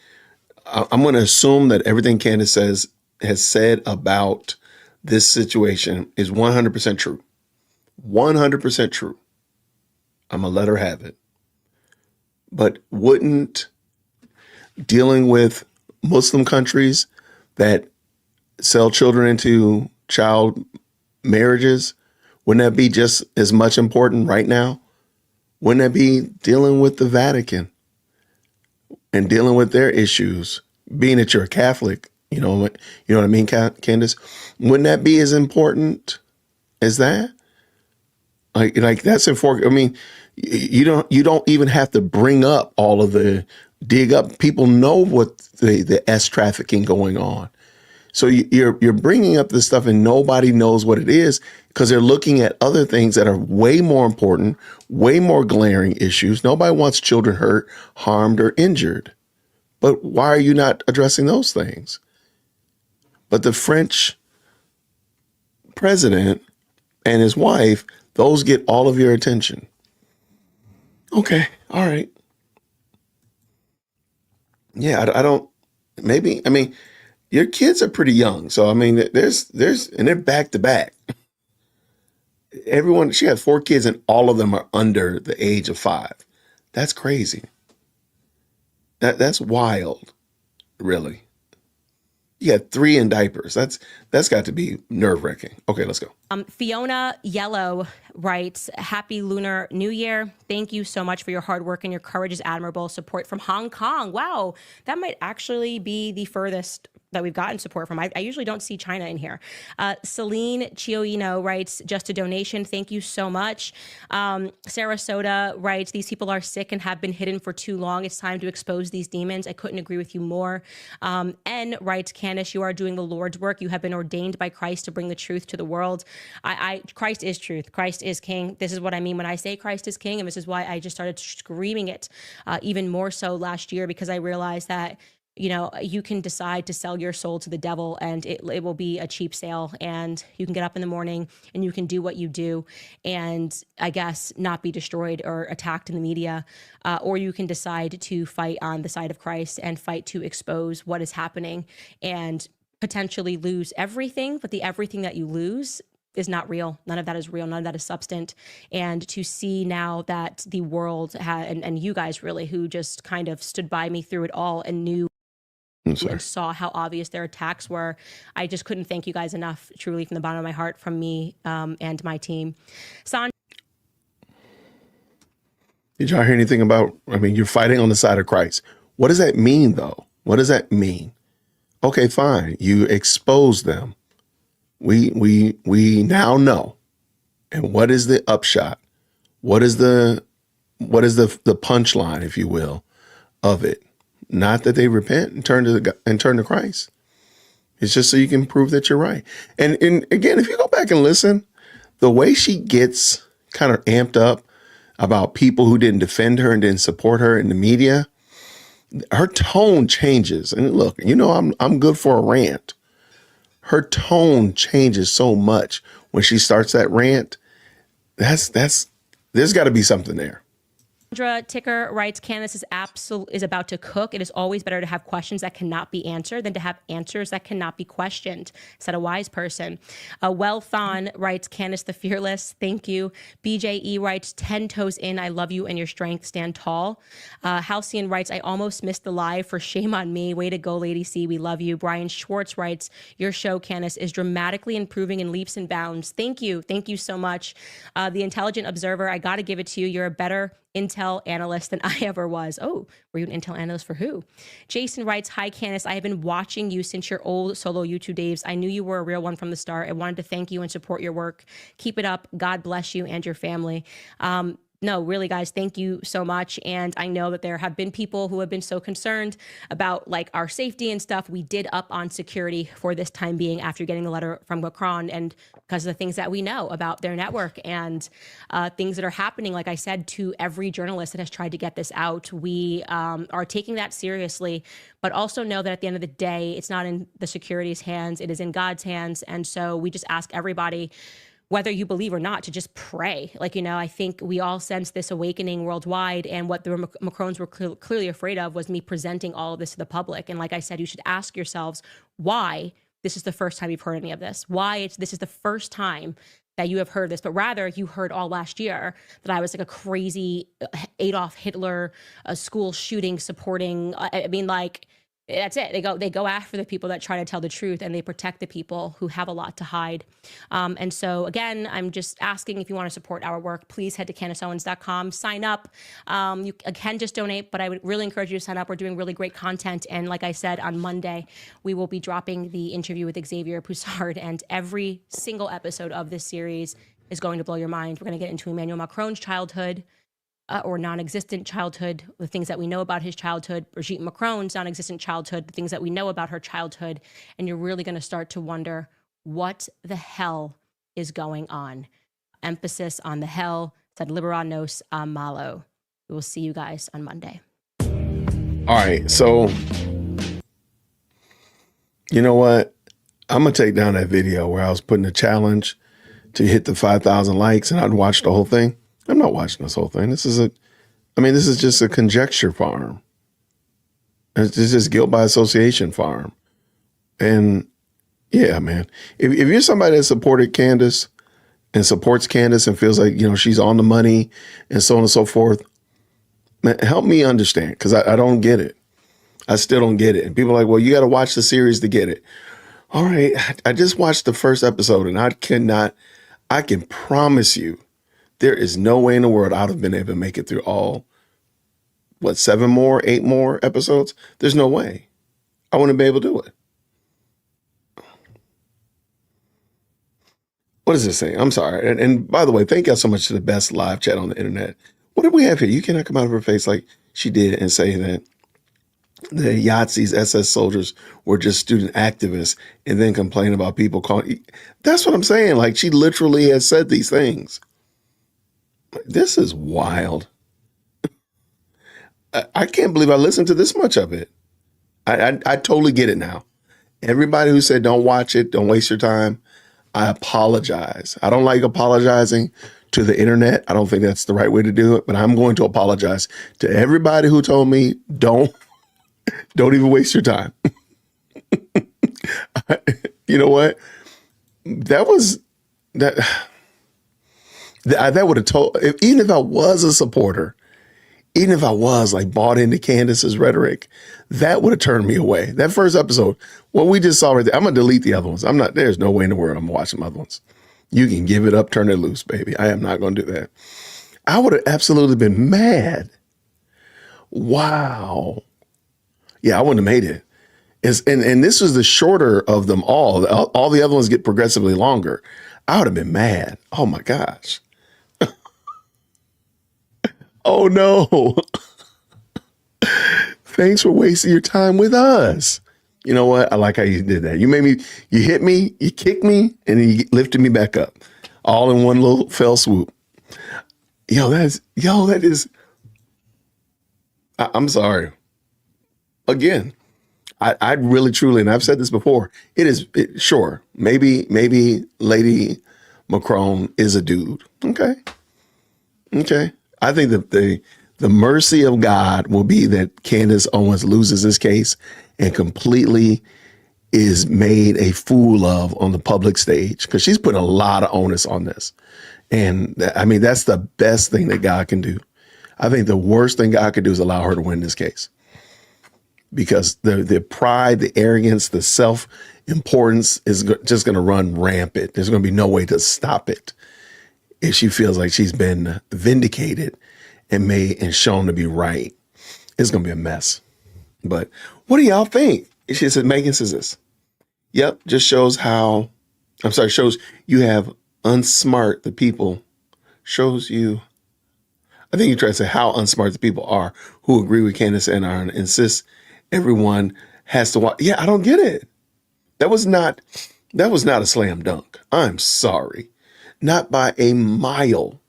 I'm going to assume that everything Candace has said about this situation is 100% true. 100% true. I'm going to let her have it. But wouldn't dealing with Muslim countries that sell children into child marriages, wouldn't that be just as much important right now? Wouldn't that be dealing with the Vatican and dealing with their issues? Being that you're a Catholic, you know what I mean, Candace? Wouldn't that be as important as that? Like that's important. I mean, you don't even have to bring up all of the dig up. People know what the S trafficking going on. So you're bringing up this stuff and nobody knows what it is because they're looking at other things that are way more important, way more glaring issues. Nobody wants children hurt, harmed, or injured. But why are you not addressing those things? But the French president and his wife, those get all of your attention. Okay. All right. Yeah, I don't, maybe, I mean, your kids are pretty young. So, I mean, there's, and they're back to back. She had 4 kids and all of them are under the age of 5. That's crazy. That's wild, really. You had 3 in diapers. That's got to be nerve-wracking. Okay, let's go. Fiona Yellow writes, Happy Lunar New Year. Thank you so much for your hard work and your courage is admirable. Support from Hong Kong. Wow, that might actually be the furthest that we've gotten support from. I usually don't see China in here. Celine Chioino writes, just a donation. Thank you so much. Sarasota writes, these people are sick and have been hidden for too long. It's time to expose these demons. I couldn't agree with you more. N writes, Candace, you are doing the Lord's work. You have been ordained by Christ to bring the truth to the world. Christ is truth. Christ is king. This is what I mean when I say Christ is king. And this is why I just started screaming it even more so last year, because I realized that you can decide to sell your soul to the devil and it will be a cheap sale, and you can get up in the morning and you can do what you do and I guess not be destroyed or attacked in the media, or you can decide to fight on the side of Christ and fight to expose what is happening and potentially lose everything, but the everything that you lose is not real. None of that is real. None of that is substant. And to see now that the world and you guys really, who just kind of stood by me through it all and knew and saw how obvious their attacks were, I just couldn't thank you guys enough, truly, from the bottom of my heart, from me and my team. Did y'all hear anything about, you're fighting on the side of Christ. What does that mean, though? What does that mean? Okay, fine. You expose them. We now know. And what is the upshot? What is the punchline, if you will, of it? Not that they repent and turn to Christ. It's just so you can prove that you're right. And again, if you go back and listen, the way she gets kind of amped up about people who didn't defend her and didn't support her in the media, her tone changes. And look, I'm good for a rant. Her tone changes so much when she starts that rant. There's got to be something there. Sandra Ticker writes, Candace is about to cook. It is always better to have questions that cannot be answered than to have answers that cannot be questioned, said a wise person. Thon writes, Candace the Fearless, thank you. BJE writes, 10 toes in, I love you and your strength, stand tall. Halcyon writes, I almost missed the live, for shame on me. Way to go, Lady C, we love you. Brian Schwartz writes, your show, Candace, is dramatically improving in leaps and bounds. Thank you so much. The Intelligent Observer, I gotta give it to you. You're a better Intel analyst than I ever was. Oh, were you an Intel analyst for who? Jason writes, hi, Candace. I have been watching you since your old solo YouTube days. I knew you were a real one from the start. I wanted to thank you and support your work. Keep it up. God bless you and your family. No, really, guys, thank you so much. And I know that there have been people who have been so concerned about our safety and stuff. We did up on security for this time being after getting the letter from Macron, and because of the things that we know about their network and things that are happening, like I said, to every journalist that has tried to get this out. We are taking that seriously, but also know that at the end of the day, it's not in the security's hands. It is in God's hands. And so we just ask everybody, whether you believe or not, to just pray. I think we all sense this awakening worldwide, and what the Macrons were clearly afraid of was me presenting all of this to the public. And like I said, you should ask yourselves why this is the first time you've heard any of this, why this is the first time that you have heard this, but rather you heard all last year that I was a crazy Adolf Hitler school shooting supporting, that's it. They go after the people that try to tell the truth, and they protect the people who have a lot to hide. And so again, I'm just asking, if you want to support our work, please head to CandaceOwens.com, sign up. You can just donate, but I would really encourage you to sign up. We're doing really great content. And like I said, on Monday, we will be dropping the interview with Xavier Poussard, and every single episode of this series is going to blow your mind. We're going to get into Emmanuel Macron's childhood, or non-existent childhood, the things that we know about his childhood, Brigitte Macron's non-existent childhood, the things that we know about her childhood, and you're really going to start to wonder what the hell is going on. Emphasis on the hell, said Libera nos a malo. We will see you guys on Monday. All right, so you know what? I'm going to take down that video where I was putting a challenge to hit the 5,000 likes, and I'd watch the whole thing. I'm not watching this whole thing. This is just a conjecture farm. It's just guilt by association farm. And yeah, man, if you're somebody that supported Candace and supports Candace and feels like, she's on the money and so on and so forth, man, help me understand, because I don't get it. I still don't get it. And people are like, well, you got to watch the series to get it. All right. I just watched the first episode, and I can promise you, there is no way in the world I'd have been able to make it through all, 8 more episodes? There's no way. I wouldn't be able to do it. What is this thing? I'm sorry. And by the way, thank y'all so much to the best live chat on the internet. What did we have here? You cannot come out of her face like she did and say that the Yahtzees, SS soldiers, were just student activists, and then complain about people calling. That's what I'm saying. She literally has said these things. This is wild. I can't believe I listened to this much of it. I totally get it now. Everybody who said don't watch it, don't waste your time, I apologize. I don't like apologizing to the internet. I don't think that's the right way to do it, but I'm going to apologize to everybody who told me don't even waste your time. You know what? That was that would have told, even if I was a supporter, even if I was like bought into Candace's rhetoric, that would have turned me away. That first episode, what we just saw right there, I'm going to delete the other ones. There's no way in the world I'm watching the other ones. You can give it up, turn it loose, baby. I am not going to do that. I would have absolutely been mad. Wow. Yeah, I wouldn't have made it. And this was the shorter of them all. All the other ones get progressively longer. I would have been mad. Oh my gosh. Oh no. Thanks for wasting your time with us. You know what? I like how you did that. You hit me, you kicked me, and then you lifted me back up. All in one little fell swoop. That is, I'm sorry. Again, I really, truly, and I've said this before, sure, maybe Lady Macron is a dude. Okay. I think that the mercy of God will be that Candace Owens loses this case and completely is made a fool of on the public stage, because she's put a lot of onus on this. And I mean, that's the best thing that God can do. I think the worst thing God could do is allow her to win this case, because the pride, the arrogance, the self-importance is just going to run rampant. There's going to be no way to stop it if she feels like she's been vindicated and shown to be right. It's going to be a mess. But what do y'all think? She said, Megan says this. Yep, just shows you have unsmart the people. Shows you, I think you try to say how unsmart the people are who agree with Candace and insist everyone has to watch. Yeah, I don't get it. That was not a slam dunk. I'm sorry. Not by a mile.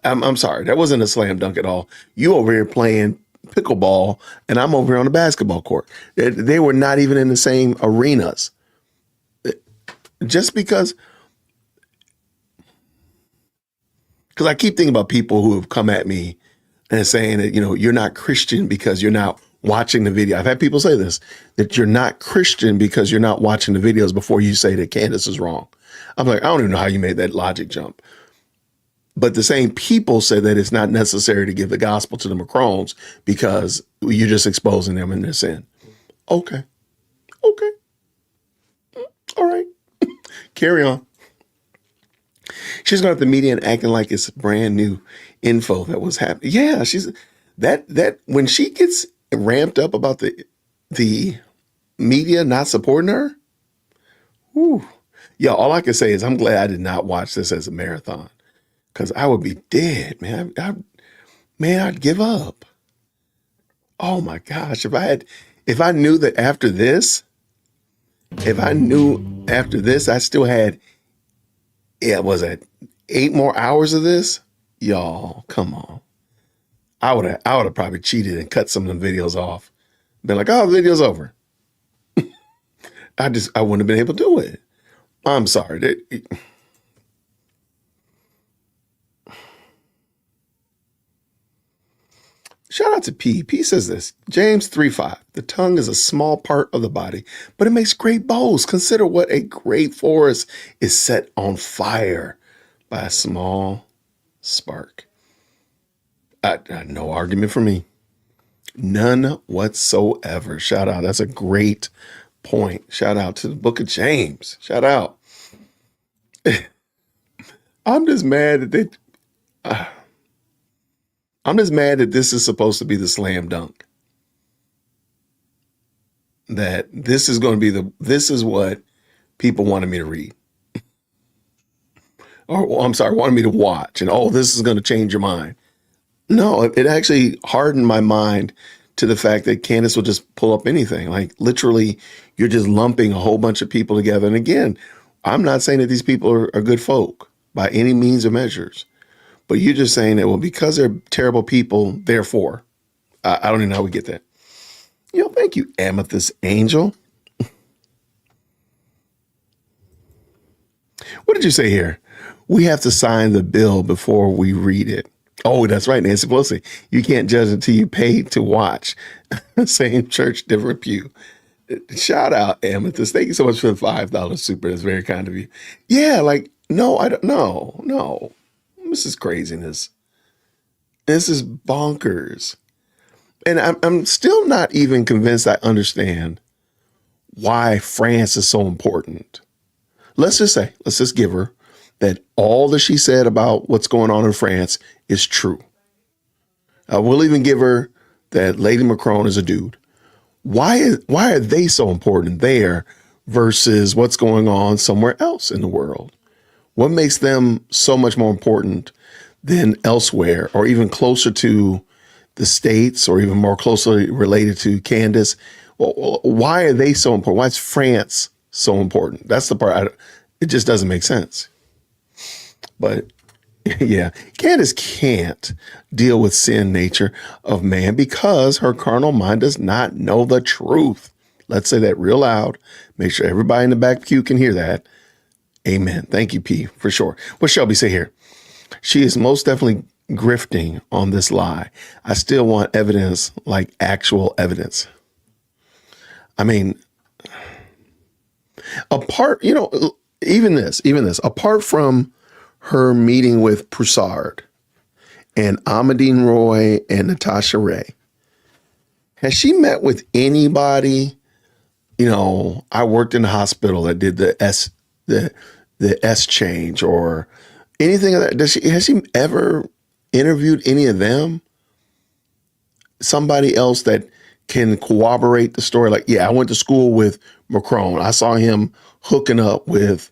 I'm sorry. That wasn't a slam dunk at all. You over here playing pickleball and I'm over here on the basketball court. They were not even in the same arenas. Just because I keep thinking about people who have come at me and saying that, you're not Christian because you're not watching the video. I've had people say this, that you're not Christian because you're not watching the videos before you say that Candace is wrong. I'm like, I don't even know how you made that logic jump. But the same people say that it's not necessary to give the gospel to the Macrons because you're just exposing them in their sin. Okay. All right. Carry on. She's going to the media and acting like it's brand new info that was happening. Yeah, she's that when she gets ramped up about the media not supporting her. Whew. Yeah, all I can say is I'm glad I did not watch this as a marathon, because I would be dead, man. I'd give up. Oh my gosh, if I knew that after this, I still had, was it 8 more hours of this? Y'all, come on. I would have probably cheated and cut some of the videos off. Been like, oh, the video's over. I wouldn't have been able to do it. I'm sorry. Shout out to P. P says this, James 3:5. The tongue is a small part of the body, but it makes great bows. Consider what a great forest is set on fire by a small spark. No argument for me. None whatsoever. Shout out. That's a great point. Shout out to the book of James. Shout out. I'm just mad that this is supposed to be the slam dunk. That this is going to be this is what people wanted me to read. Or I'm sorry, wanted me to watch. And this is going to change your mind. No, it actually hardened my mind to the fact that Candace will just pull up anything. Like literally, you're just lumping a whole bunch of people together. And again, I'm not saying that these people are good folk by any means or measures. But you're just saying that, well, because they're terrible people, therefore, I don't even know how we get that. Thank you, Amethyst Angel. What did you say here? We have to sign the bill before we read it. Oh, that's right, Nancy Pelosi. You can't judge until you pay to watch. Same church, different pew. Shout out, Amethyst. Thank you so much for the $5 super. That's very kind of you. Yeah, like, no, I don't, no. This is craziness. This is bonkers. And I'm still not even convinced I understand why France is so important. Let's just give her that all that she said about what's going on in France is true. We'll even give her that Lady Macron is a dude. Why are they so important there versus what's going on somewhere else in the world? What makes them so much more important than elsewhere, or even closer to the States, or even more closely related to Candace? Well, why are they so important? Why is France so important? That's the part. It just doesn't make sense. But yeah, Candace can't deal with sin nature of man because her carnal mind does not know the truth. Let's say that real loud. Make sure everybody in the back pew can hear that. Amen. Thank you, P, for sure. What Shelby say here? She is most definitely grifting on this lie. I still want evidence, like actual evidence. I mean, apart, even this, apart from her meeting with Broussard and Amadine Roy and Natasha Ray, has she met with anybody? I worked in the hospital that did the S change or anything of that. Has she ever interviewed any of them? Somebody else that can corroborate the story. Like, yeah, I went to school with Macron. I saw him hooking up with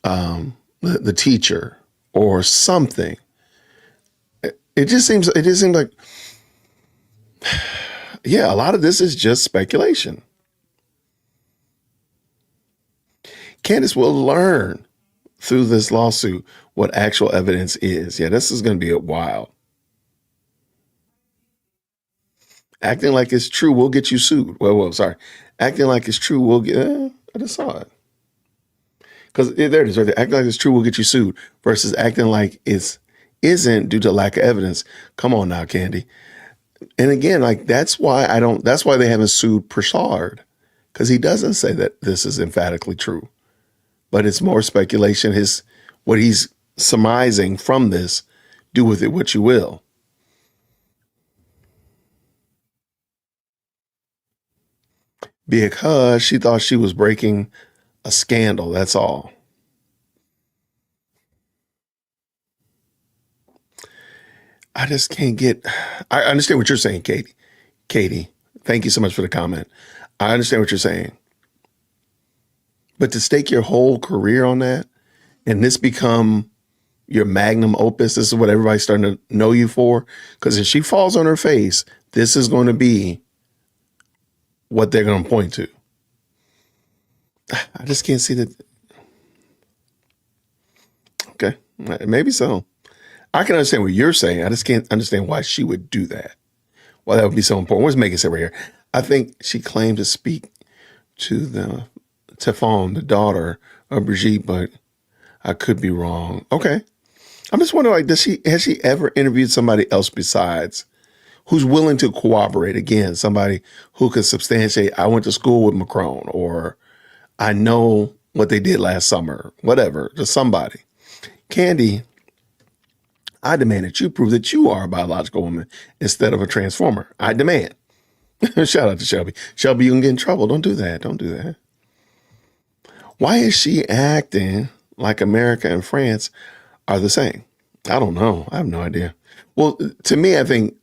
the teacher or something. It just seems like, yeah, a lot of this is just speculation. Candace will learn through this lawsuit what actual evidence is. Yeah, this is going to be a while. Acting like it's true will get you sued. Well, sorry. Acting like it's true will get, I just saw it. Because there it is right there. Acting like it's true will get you sued versus acting like it isn't due to lack of evidence. Come on now, Candy. And again, like that's why they haven't sued Broussard, because he doesn't say that this is emphatically true. But it's more speculation. What he's surmising from this, do with it what you will. Because she thought she was breaking a scandal. That's all. I just can't get. I understand what you're saying, Katie. Katie, thank you so much for the comment. I understand what you're saying. But to stake your whole career on that and this become your magnum opus, this is what everybody's starting to know you for. Because if she falls on her face, this is going to be what they're going to point to. I just can't see that. Okay, maybe so. I can understand what you're saying. I just can't understand why she would do that. Why that would be so important. What's Megan say right here? I think she claimed to speak to the Tefon, the daughter of Brigitte, but I could be wrong. Okay. I'm just wondering, like, has she ever interviewed somebody else besides who's willing to cooperate? Again, somebody who could substantiate, I went to school with Macron, or I know what they did last summer, whatever, just somebody. Candy, I demand that you prove that you are a biological woman instead of a transformer. I demand. Shout out to Shelby. Shelby, you can get in trouble. Don't do that. Don't do that. Why is she acting like America and France are the same? I don't know. I have no idea. Well, to me, I think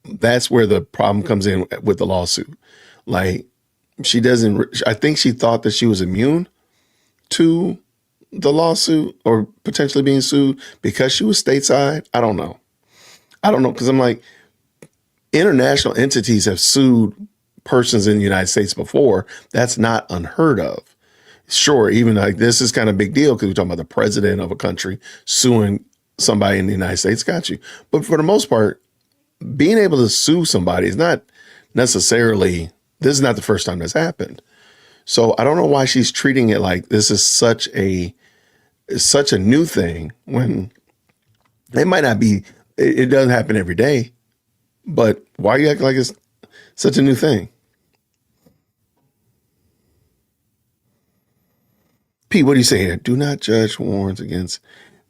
that's where the problem comes in with the lawsuit. Like, I think she thought that she was immune to the lawsuit or potentially being sued because she was stateside. I don't know. Because I'm like, international entities have sued persons in the United States before. That's not unheard of. Sure, even like this is kind of a big deal because we're talking about the president of a country suing somebody in the United States. Got you. But for the most part, being able to sue somebody is not necessarily, this is not the first time that's happened. So I don't know why she's treating it like this is such a new thing when it might not be, it doesn't happen every day. But why are you acting like it's such a new thing? Pete, what do you say here? Do not judge warns against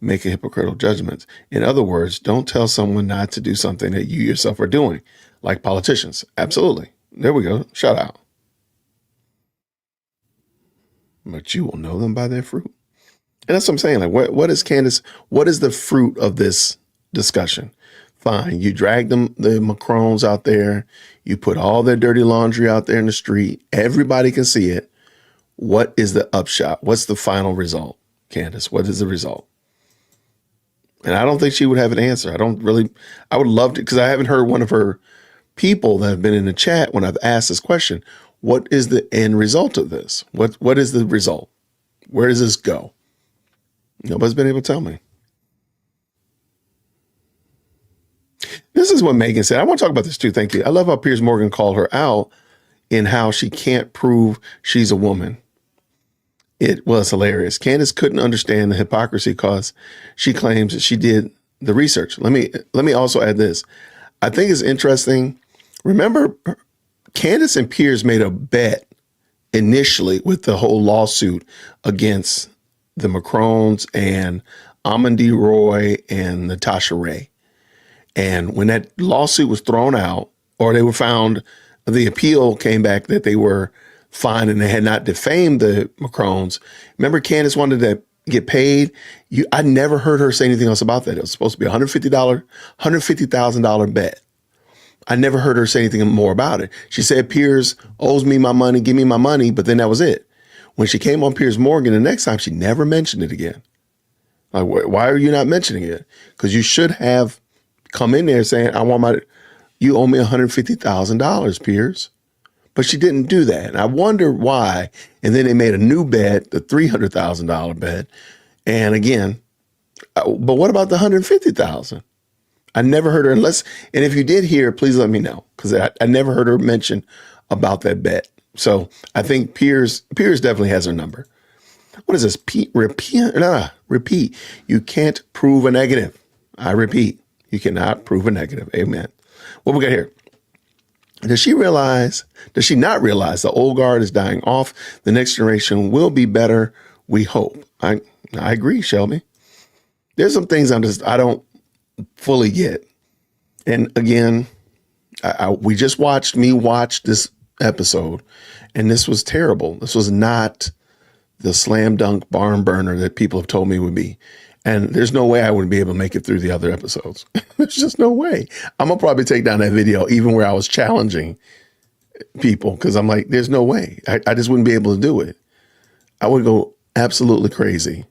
making hypocritical judgments. In other words, don't tell someone not to do something that you yourself are doing, like politicians. Absolutely. There we go. Shout out. But you will know them by their fruit. And that's what I'm saying. Like, what is Candace? What is the fruit of this discussion? Fine. You drag them, the Macrons out there. You put all their dirty laundry out there in the street. Everybody can see it. What is the upshot? What's the final result, Candace? What is the result? And I don't think she would have an answer. I would love to, because I haven't heard one of her people that have been in the chat when I've asked this question. What is the end result of this? What is the result? Where does this go? Nobody's been able to tell me. This is what Megan said. I want to talk about this too. Thank you. I love how Piers Morgan called her out in how she can't prove she's a woman. It was hilarious. Candace couldn't understand the hypocrisy because she claims that she did the research. Let me also add this. I think it's interesting. Remember, Candace and Piers made a bet initially with the whole lawsuit against the Macrons and Amandine Roy and Natasha Ray. And when that lawsuit was thrown out, or they were found, the appeal came back that they were fine and they had not defamed the Macrons. Remember, Candace wanted to get paid. I never heard her say anything else about that. It was supposed to be a $150,000 bet. I never heard her say anything more about it. She said, Piers owes me my money, give me my money, but then that was it. When she came on Piers Morgan the next time, she never mentioned it again. Like, why are you not mentioning it? Because you should have come in there saying, you owe me $150,000, Piers. But she didn't do that. And I wonder why. And then they made a new bet, the $300,000 bet. And again, but what about the $150,000? I never heard her and if you did hear, please let me know, because I never heard her mention about that bet. So I think Piers definitely has her number. What is this? Repeat. You can't prove a negative. I repeat, you cannot prove a negative. Amen. What we got here? Does she not realize the old guard is dying off? The next generation will be better, we hope. I agree, Shelby. There's some things I don't fully get. And again, we just watch this episode, and this was terrible. This was not the slam dunk barn burner that people have told me would be. And there's no way I would be able to make it through the other episodes. There's just no way. I'm going to probably take down that video, even where I was challenging people, because I'm like, there's no way. I just wouldn't be able to do it. I would go absolutely crazy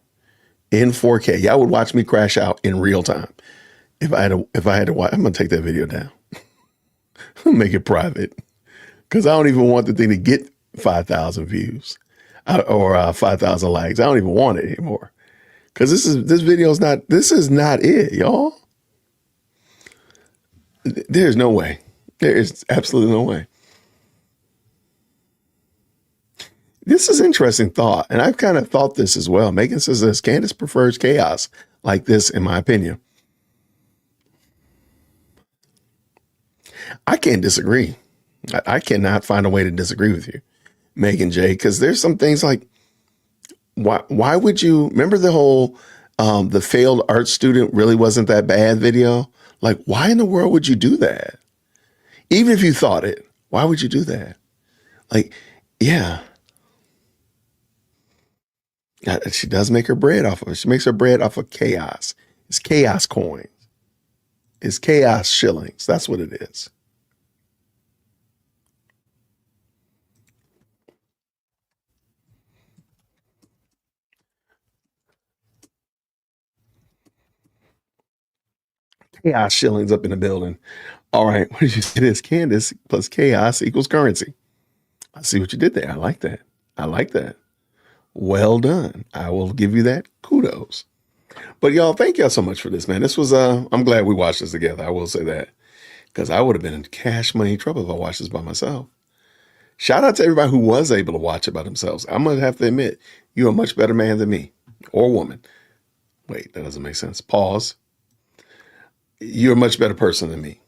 in 4K. Y'all would watch me crash out in real time. If I had to watch, I'm going to take that video down. Make it private, because I don't even want the thing to get 5,000 views or 5,000 likes. I don't even want it anymore. Because this is not it, y'all. There's no way. There is absolutely no way. This is an interesting thought. And I've kind of thought this as well. Megan says this: Candace prefers chaos like this, in my opinion. I can't disagree. I cannot find a way to disagree with you, Megan J, because there's some things like, why would you remember the whole the failed art student really wasn't that bad video? Like, why in the world would you do that? Even if you thought it, why would you do that? Like, yeah. She does make her bread off of it. She makes her bread off of chaos. It's chaos coins. It's chaos shillings. That's what it is. Chaos shillings up in the building. All right. What did you say? This Candace plus chaos equals currency. I see what you did there. I like that. I like that. Well done. I will give you that. Kudos. But y'all, thank y'all so much for this, man. This was, I'm glad we watched this together. I will say that, because I would have been in cash money trouble if I watched this by myself. Shout out to everybody who was able to watch it by themselves. I'm going to have to admit, you're a much better man than me, or woman. Wait, that doesn't make sense. Pause. You're a much better person than me,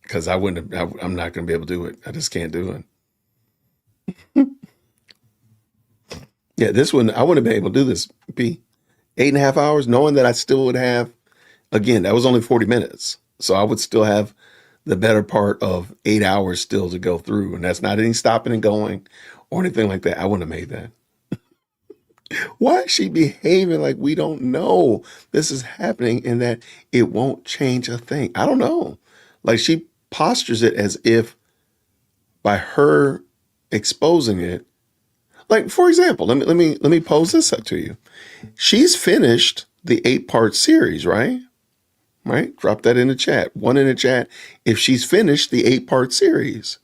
because I'm not going to be able to do it. I just can't do it. Yeah, this one, I wouldn't have been able to do this, P. 8.5 hours, knowing that I still would have, again, that was only 40 minutes. So I would still have the better part of 8 hours still to go through. And that's not any stopping and going or anything like that. I wouldn't have made that. Why is she behaving like we don't know this is happening and that it won't change a thing? I don't know. Like she postures it as if by her exposing it, like for example, let me pose this up to you. She's finished the 8-part series, right? Right? Drop that in the chat. One in the chat. If she's finished the 8-part series,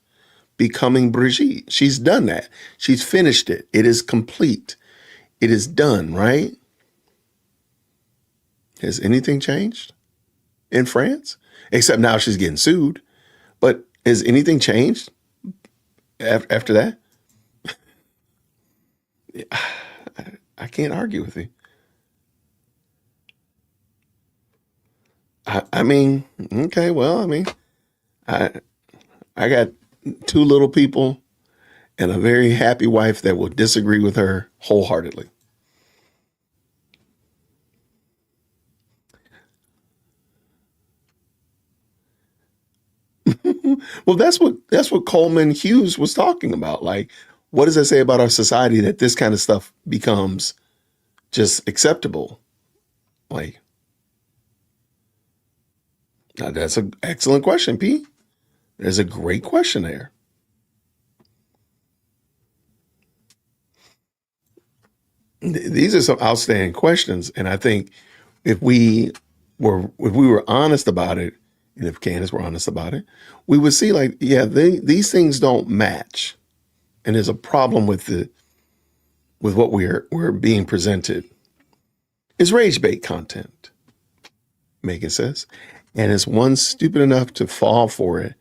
Becoming Brigitte, she's done that. She's finished it. It is complete. It is done, right? Has anything changed in France? Except now she's getting sued. But has anything changed after that? I can't argue with you. I mean, okay, well, I mean, I got 2 little people and a very happy wife that will disagree with her wholeheartedly. Well, that's what Coleman Hughes was talking about. Like, what does that say about our society that this kind of stuff becomes just acceptable? Like, now that's an excellent question, P. There's a great question there. These are some outstanding questions, and I think if we were honest about it, and if Candace were honest about it, we would see like, yeah, these things don't match, and there's a problem with what we're being presented. It's rage bait content, Megan says, and it's one stupid enough to fall for it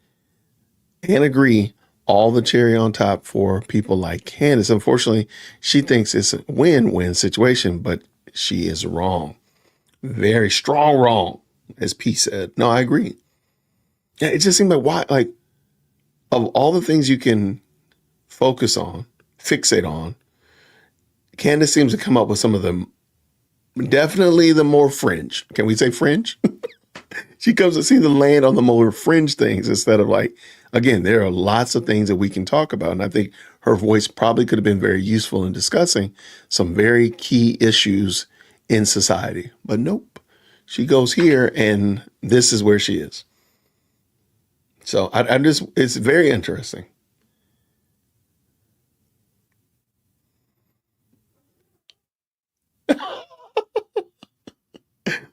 and agree all the cherry on top for people like Candace. Unfortunately, she thinks it's a win-win situation, but she is wrong. Very strong wrong, as P said. No, I agree. Yeah, it just seemed like why, like, of all the things you can focus on, fixate on, Candace seems to come up with some of them, definitely the more fringe. Can we say fringe? She comes to see the land on the more fringe things instead of like, again, there are lots of things that we can talk about. And I think her voice probably could have been very useful in discussing some very key issues in society. But nope, she goes here and this is where she is. So I just, it's very interesting.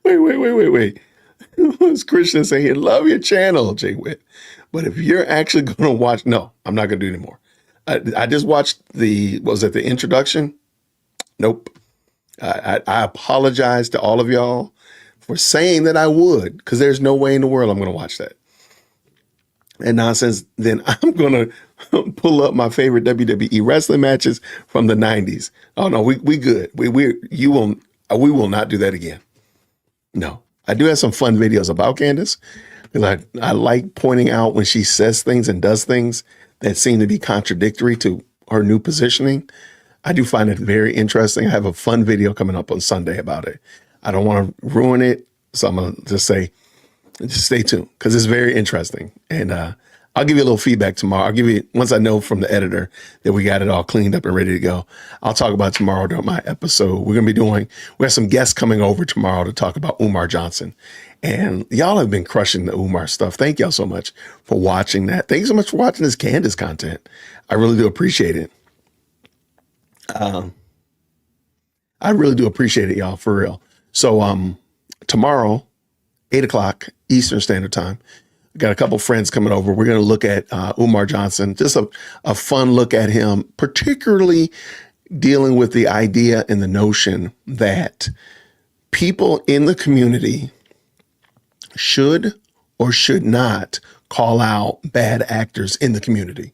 Wait. What's Christian saying? Love your channel, Jay Witt. But if you're actually going to watch, no, I'm not going to do anymore. I just watched was it the introduction? Nope. I apologize to all of y'all for saying that I would, because there's no way in the world I'm going to watch that. And nonsense, then I'm going to pull up my favorite WWE wrestling matches from the 90s. Oh no, we good. We will not do that again. No. I do have some fun videos about Candace because I like pointing out when she says things and does things that seem to be contradictory to her new positioning. I do find it very interesting. I have a fun video coming up on Sunday about it. I don't want to ruin it, so I'm going to just say, just stay tuned because it's very interesting. And I'll give you a little feedback tomorrow. I'll give you, once I know from the editor that we got it all cleaned up and ready to go, I'll talk about it tomorrow during my episode. We have some guests coming over tomorrow to talk about Umar Johnson. And y'all have been crushing the Umar stuff. Thank y'all so much for watching that. Thank you so much for watching this Candace content. I really do appreciate it. I really do appreciate it, y'all, for real. So tomorrow, 8:00 Eastern Standard Time, got a couple friends coming over. We're going to look at Umar Johnson, just a fun look at him, particularly dealing with the idea and the notion that people in the community should or should not call out bad actors in the community.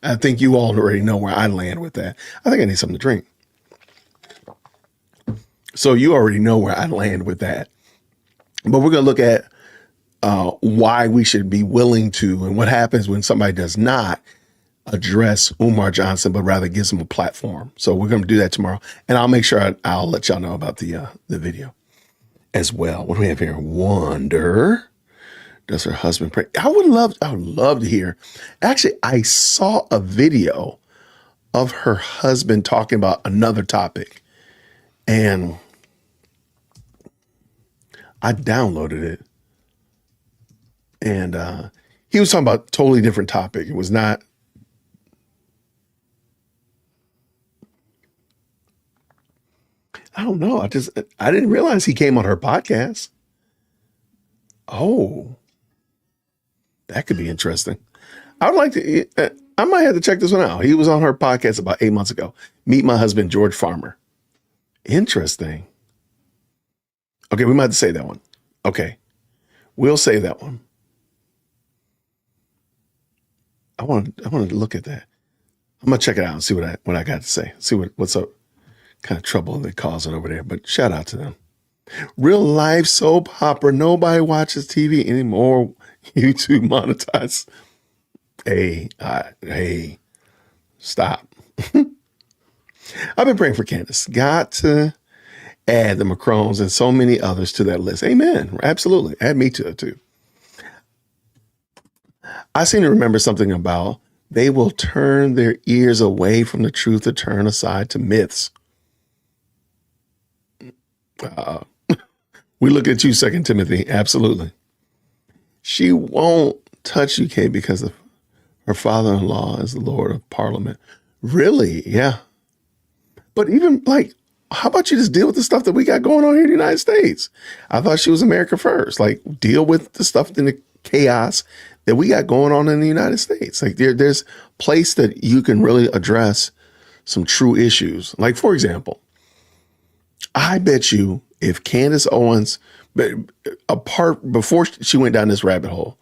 I think you all already know where I land with that. I think I need something to drink. So you already know where I land with that. But we're going to look at why we should be willing to, and what happens when somebody does not address Umar Johnson, but rather gives him a platform. So we're going to do that tomorrow. And I'll make sure I'll let y'all know about the video as well. What do we have here? Wonder. Does her husband pray? I would love to hear. Actually, I saw a video of her husband talking about another topic, and I downloaded it, and he was talking about a totally different topic. It was not. I don't know. I didn't realize he came on her podcast. Oh, that could be interesting. I would like to. I might have to check this one out. He was on her podcast about 8 months ago. Meet My Husband, George Farmer. Interesting. Okay, we might have to say that one. Okay, we'll say that one. I want to look at that. I'm gonna check it out and see what I got to say. See what's up, kind of trouble they're causing over there. But shout out to them. Real life soap opera. Nobody watches TV anymore. YouTube monetize. Hey, stop. I've been praying for Candace. Got to add the Macrons and so many others to that list. Amen. Absolutely. Add me to it too. I seem to remember something about they will turn their ears away from the truth to turn aside to myths. We look at you, 2 Timothy. Absolutely. She won't touch you, Kate, because her father-in-law is the Lord of Parliament. Really? Yeah. But even like, how about you just deal with the stuff that we got going on here in the United States? I thought she was America first. Like, deal with the stuff in the chaos that we got going on in the United States. Like, there's place that you can really address some true issues. Like, for example, I bet you if Candace Owens, before she went down this rabbit hole,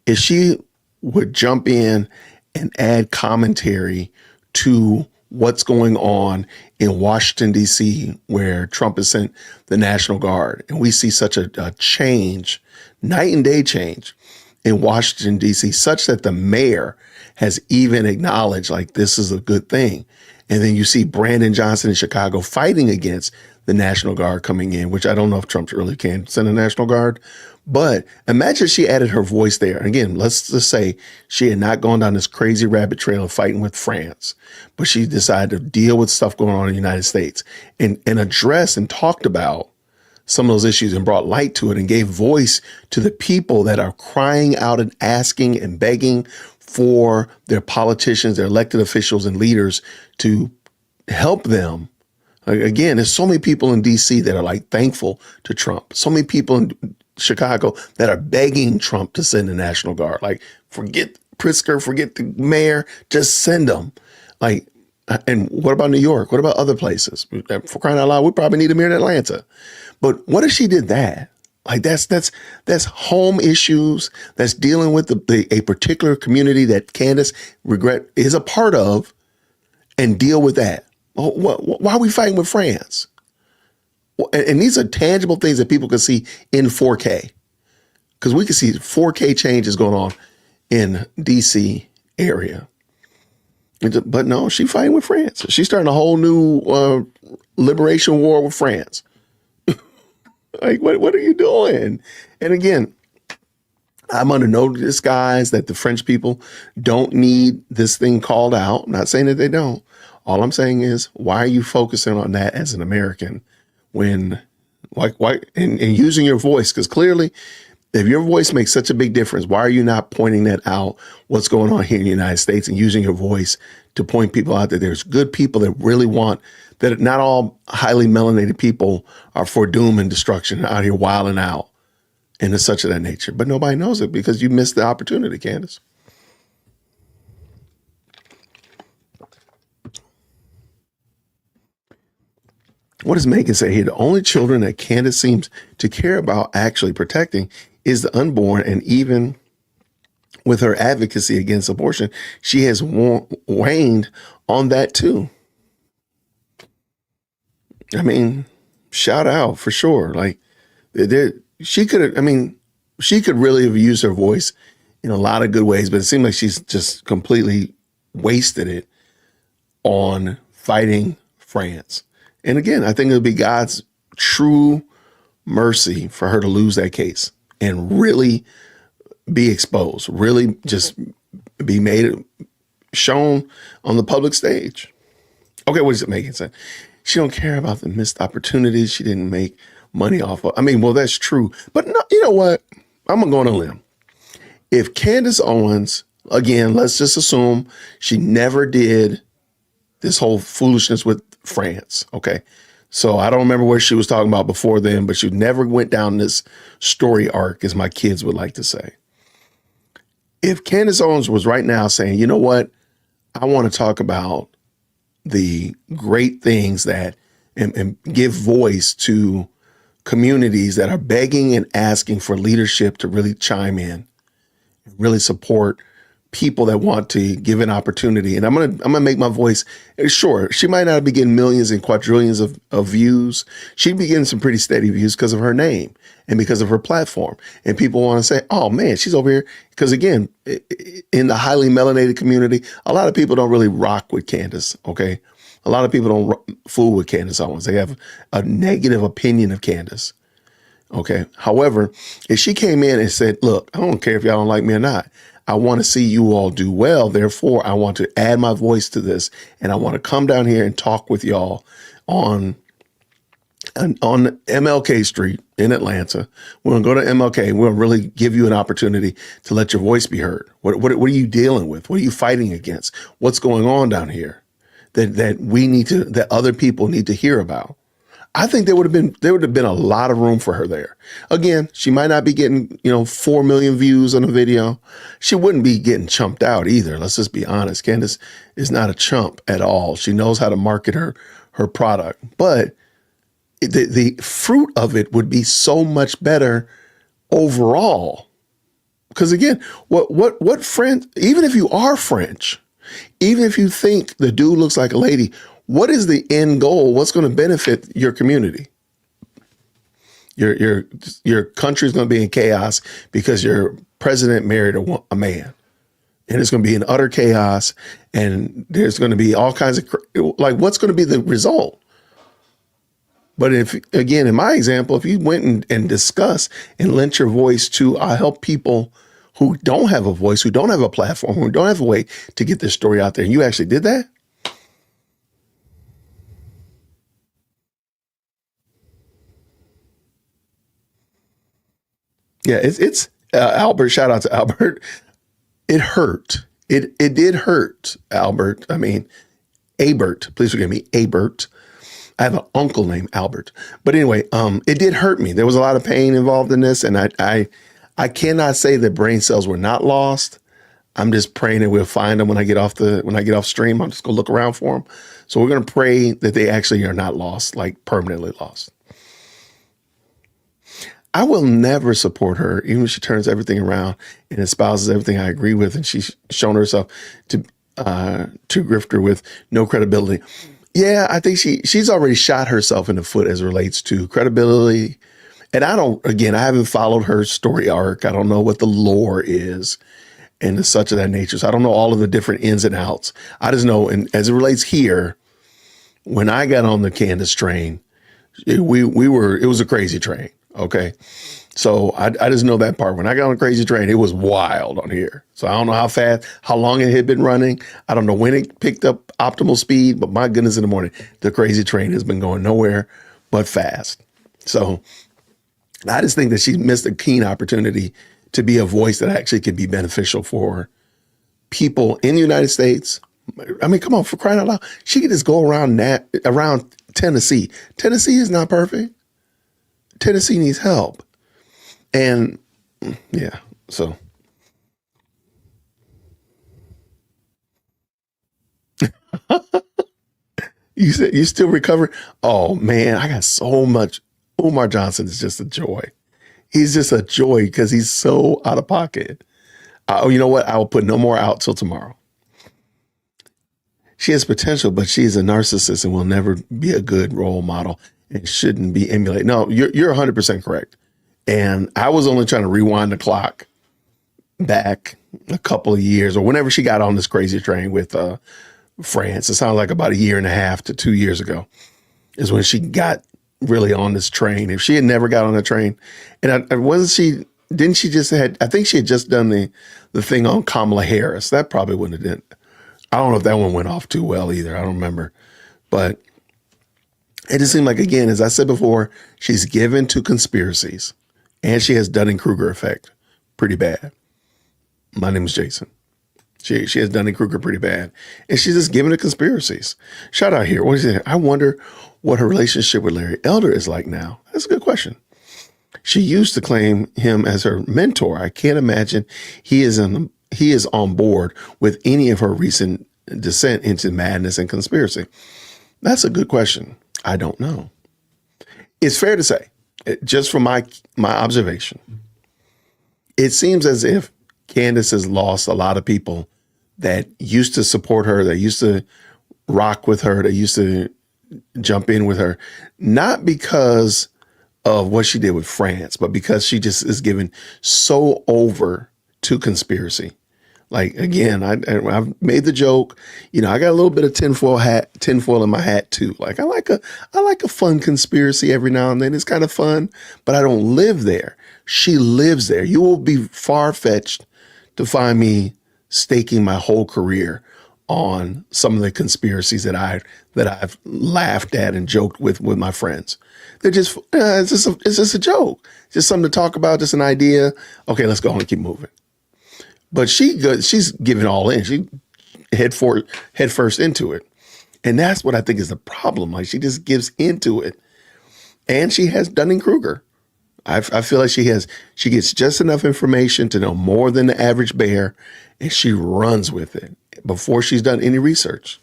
if she would jump in and add commentary to what's going on in Washington, D.C., where Trump has sent the National Guard, and we see such a change, night and day change in Washington, D.C., such that the mayor has even acknowledged, like, this is a good thing. And then you see Brandon Johnson in Chicago fighting against the National Guard coming in, which I don't know if Trump really can send a National Guard. But imagine she added her voice there. And again, let's just say she had not gone down this crazy rabbit trail of fighting with France, but she decided to deal with stuff going on in the United States and address and talked about some of those issues and brought light to it and gave voice to the people that are crying out and asking and begging for their politicians, their elected officials and leaders to help them. Like, again, there's so many people in DC that are like thankful to Trump. So many people in Chicago that are begging Trump to send the National Guard. Like, forget Pritzker, forget the mayor, just send them. Like, and what about New York? What about other places? For crying out loud, we probably need them here in Atlanta. But what if she did that? Like, that's home issues. That's dealing with a particular community that Candace is a part of, and deal with that. Why are we fighting with France? And these are tangible things that people can see in 4K, because we can see 4K changes going on in DC area. But no, she's fighting with France. She's starting a whole new liberation war with France. Like, what are you doing? And again, I'm under no disguise that the French people don't need this thing called out. I'm not saying that they don't. All I'm saying is, why are you focusing on that as an American when, why, and using your voice? Because clearly, if your voice makes such a big difference, why are you not pointing that out, what's going on here in the United States, and using your voice to point people out that there's good people that really want, that not all highly melanated people are for doom and destruction out here wilding out and it's such of that nature. But nobody knows it because you missed the opportunity, Candace. What does Megan say here? The only children that Candace seems to care about actually protecting is the unborn, and even with her advocacy against abortion, she has waned on that too. I mean, shout out for sure. Like, she could really have used her voice in a lot of good ways, but it seemed like she's just completely wasted it on fighting France. And again, I think it would be God's true mercy for her to lose that case and really be exposed, really just be shown on the public stage. Okay, what does it make sense? She don't care about the missed opportunities. She didn't make money off of. I mean, well, that's true. But no, you know what? I'm going to go on a limb. If Candace Owens, again, let's just assume she never did this whole foolishness with France. Okay. So I don't remember what she was talking about before then, but she never went down this story arc, as my kids would like to say. If Candace Owens was right now saying, you know what, I want to talk about the great things that and give voice to communities that are begging and asking for leadership to really chime in, really support people that want to give an opportunity. And I'm gonna make my voice, sure, she might not be getting millions and quadrillions of views. She'd be getting some pretty steady views because of her name and because of her platform. And people want to say, oh man, she's over here. Because again, in the highly melanated community, a lot of people don't really rock with Candace, okay? A lot of people don't fool with Candace Owens. They have a negative opinion of Candace. Okay. However, if she came in and said, look, I don't care if y'all don't like me or not. I want to see you all do well. Therefore, I want to add my voice to this. And I want to come down here and talk with y'all on MLK Street in Atlanta. We're going to go to MLK. We'll really give you an opportunity to let your voice be heard. What are you dealing with? What are you fighting against? What's going on down here that other people need to hear about? I think there would have been a lot of room for her there. Again, she might not be getting, 4 million views on a video. She wouldn't be getting chumped out either. Let's just be honest. Candace is not a chump at all. She knows how to market her product, but the fruit of it would be so much better overall. Because again, what French, even if you are French, even if you think the dude looks like a lady, what is the end goal? What's going to benefit your community? Your country is going to be in chaos because your president married a man, and it's going to be in utter chaos. And there's going to be all kinds of what's going to be the result? But if, again, in my example, if you went and discuss and lent your voice to help people who don't have a voice, who don't have a platform, who don't have a way to get their story out there, and you actually did that, yeah, it's Albert. Shout out to Albert. It hurt. It did hurt, Albert. I mean, Abert. Please forgive me, Abert. I have an uncle named Albert. But anyway, it did hurt me. There was a lot of pain involved in this, and I cannot say that brain cells were not lost. I'm just praying that we'll find them when I get off stream. I'm just gonna look around for them. So we're gonna pray that they actually are not lost, like permanently lost. I will never support her, even if she turns everything around and espouses everything I agree with, and she's shown herself to grifter with no credibility. Yeah, I think she's already shot herself in the foot as it relates to credibility. And I haven't followed her story arc. I don't know what the lore is and such of that nature. So I don't know all of the different ins and outs. I just know, and as it relates here, when I got on the Candace train, it was a crazy train. Okay. So I just know that part. When I got on a crazy train, it was wild on here. So I don't know how long it had been running. I don't know when it picked up optimal speed, but my goodness, in the morning, the crazy train has been going nowhere but fast. So I just think that she missed a keen opportunity to be a voice that actually could be beneficial for people in the United States. I mean, come on, for crying out loud. She could just go around Tennessee. Tennessee is not perfect. Tennessee needs help. And yeah, so. You said you still recovering? Oh man, I got so much. Umar Johnson is just a joy. He's just a joy because he's so out of pocket. You know what? I will put no more out till tomorrow. She has potential, but she's a narcissist and will never be a good role model and shouldn't be emulated. No, you're 100% correct. And I was only trying to rewind the clock back a couple of years, or whenever she got on this crazy train with France. It sounded like about a year and a half to 2 years ago is when she got really on this train. If she had never got on a train, and didn't she just I think she had just done the thing on Kamala Harris. That probably wouldn't have done. I don't know if that one went off too well either. I don't remember. But it just seemed like, again, as I said before, she's given to conspiracies, and she has Dunning-Kruger effect pretty bad. My name is Jason. She has Dunning-Kruger pretty bad. And she's just giving to conspiracies. Shout out here. What is it? I wonder what her relationship with Larry Elder is like now. That's a good question. She used to claim him as her mentor. I can't imagine he is on board with any of her recent descent into madness and conspiracy. That's a good question. I don't know. It's fair to say, just from my observation, it seems as if Candace has lost a lot of people that used to support her, that used to rock with her, that used to jump in with her, not because of what she did with France, but because she just is given so over to conspiracy. Like, again, I've made the joke, I got a little bit of tinfoil in my hat too. Like, I like a fun conspiracy every now and then. It's kind of fun, but I don't live there. She lives there. You will be far-fetched to find me staking my whole career on some of the conspiracies that I've laughed at and joked with my friends. They're just it's just a joke, just something to talk about, just an idea. Okay, let's go on and keep moving. But she's giving all in. She head first into it, and that's what I think is the problem. Like, she just gives into it, and she has Dunning-Kruger. I feel like she gets just enough information to know more than the average bear, and she runs with it before she's done any research.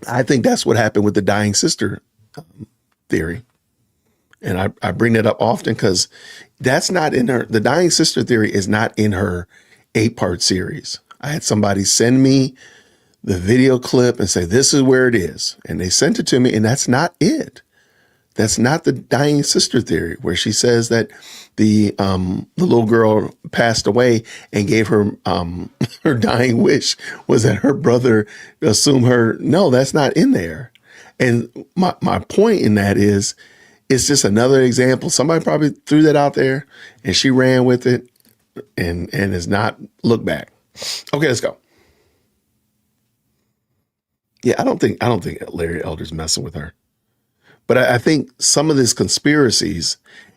I think that's what happened with the dying sister theory. And I bring that up often because that's not in the dying sister theory is not in her 8-part series. I had somebody send me the video clip and say, this is where it is. And they sent it to me, and that's not it. That's not the dying sister theory, where she says that the little girl passed away and gave her her dying wish was that her brother assume her. No, that's not in there. And my point in that is, it's just another example. Somebody probably threw that out there, and she ran with it, and has not looked back. Okay, let's go. Yeah, I don't think Larry Elder's messing with her. But I think some of these conspiracies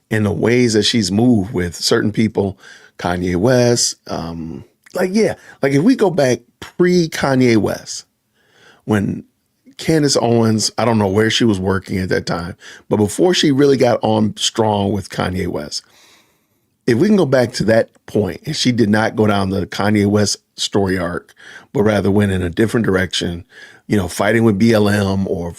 and the ways that she's moved with certain people, Kanye West, like if we go back pre-Kanye West, when Candace Owens, I don't know where she was working at that time, but before she really got on strong with Kanye West, if we can go back to that point, and she did not go down the Kanye West story arc, but rather went in a different direction, fighting with BLM, or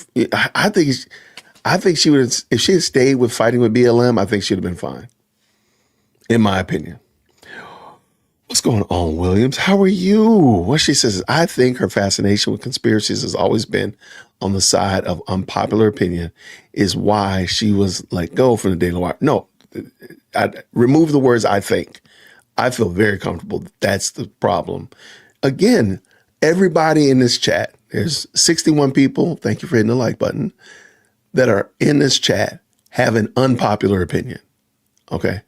I think she would, if she had stayed with fighting with BLM, I think she'd have been fine, in my opinion. What's going on, Williams? How are you? What she says is, I think her fascination with conspiracies has always been on the side of unpopular opinion, is why she was let go from the Daily Wire. No, I remove the words I think. I feel very comfortable. That's the problem. Again, everybody in this chat, there's 61 people, thank you for hitting the like button, that are in this chat have an unpopular opinion. Okay.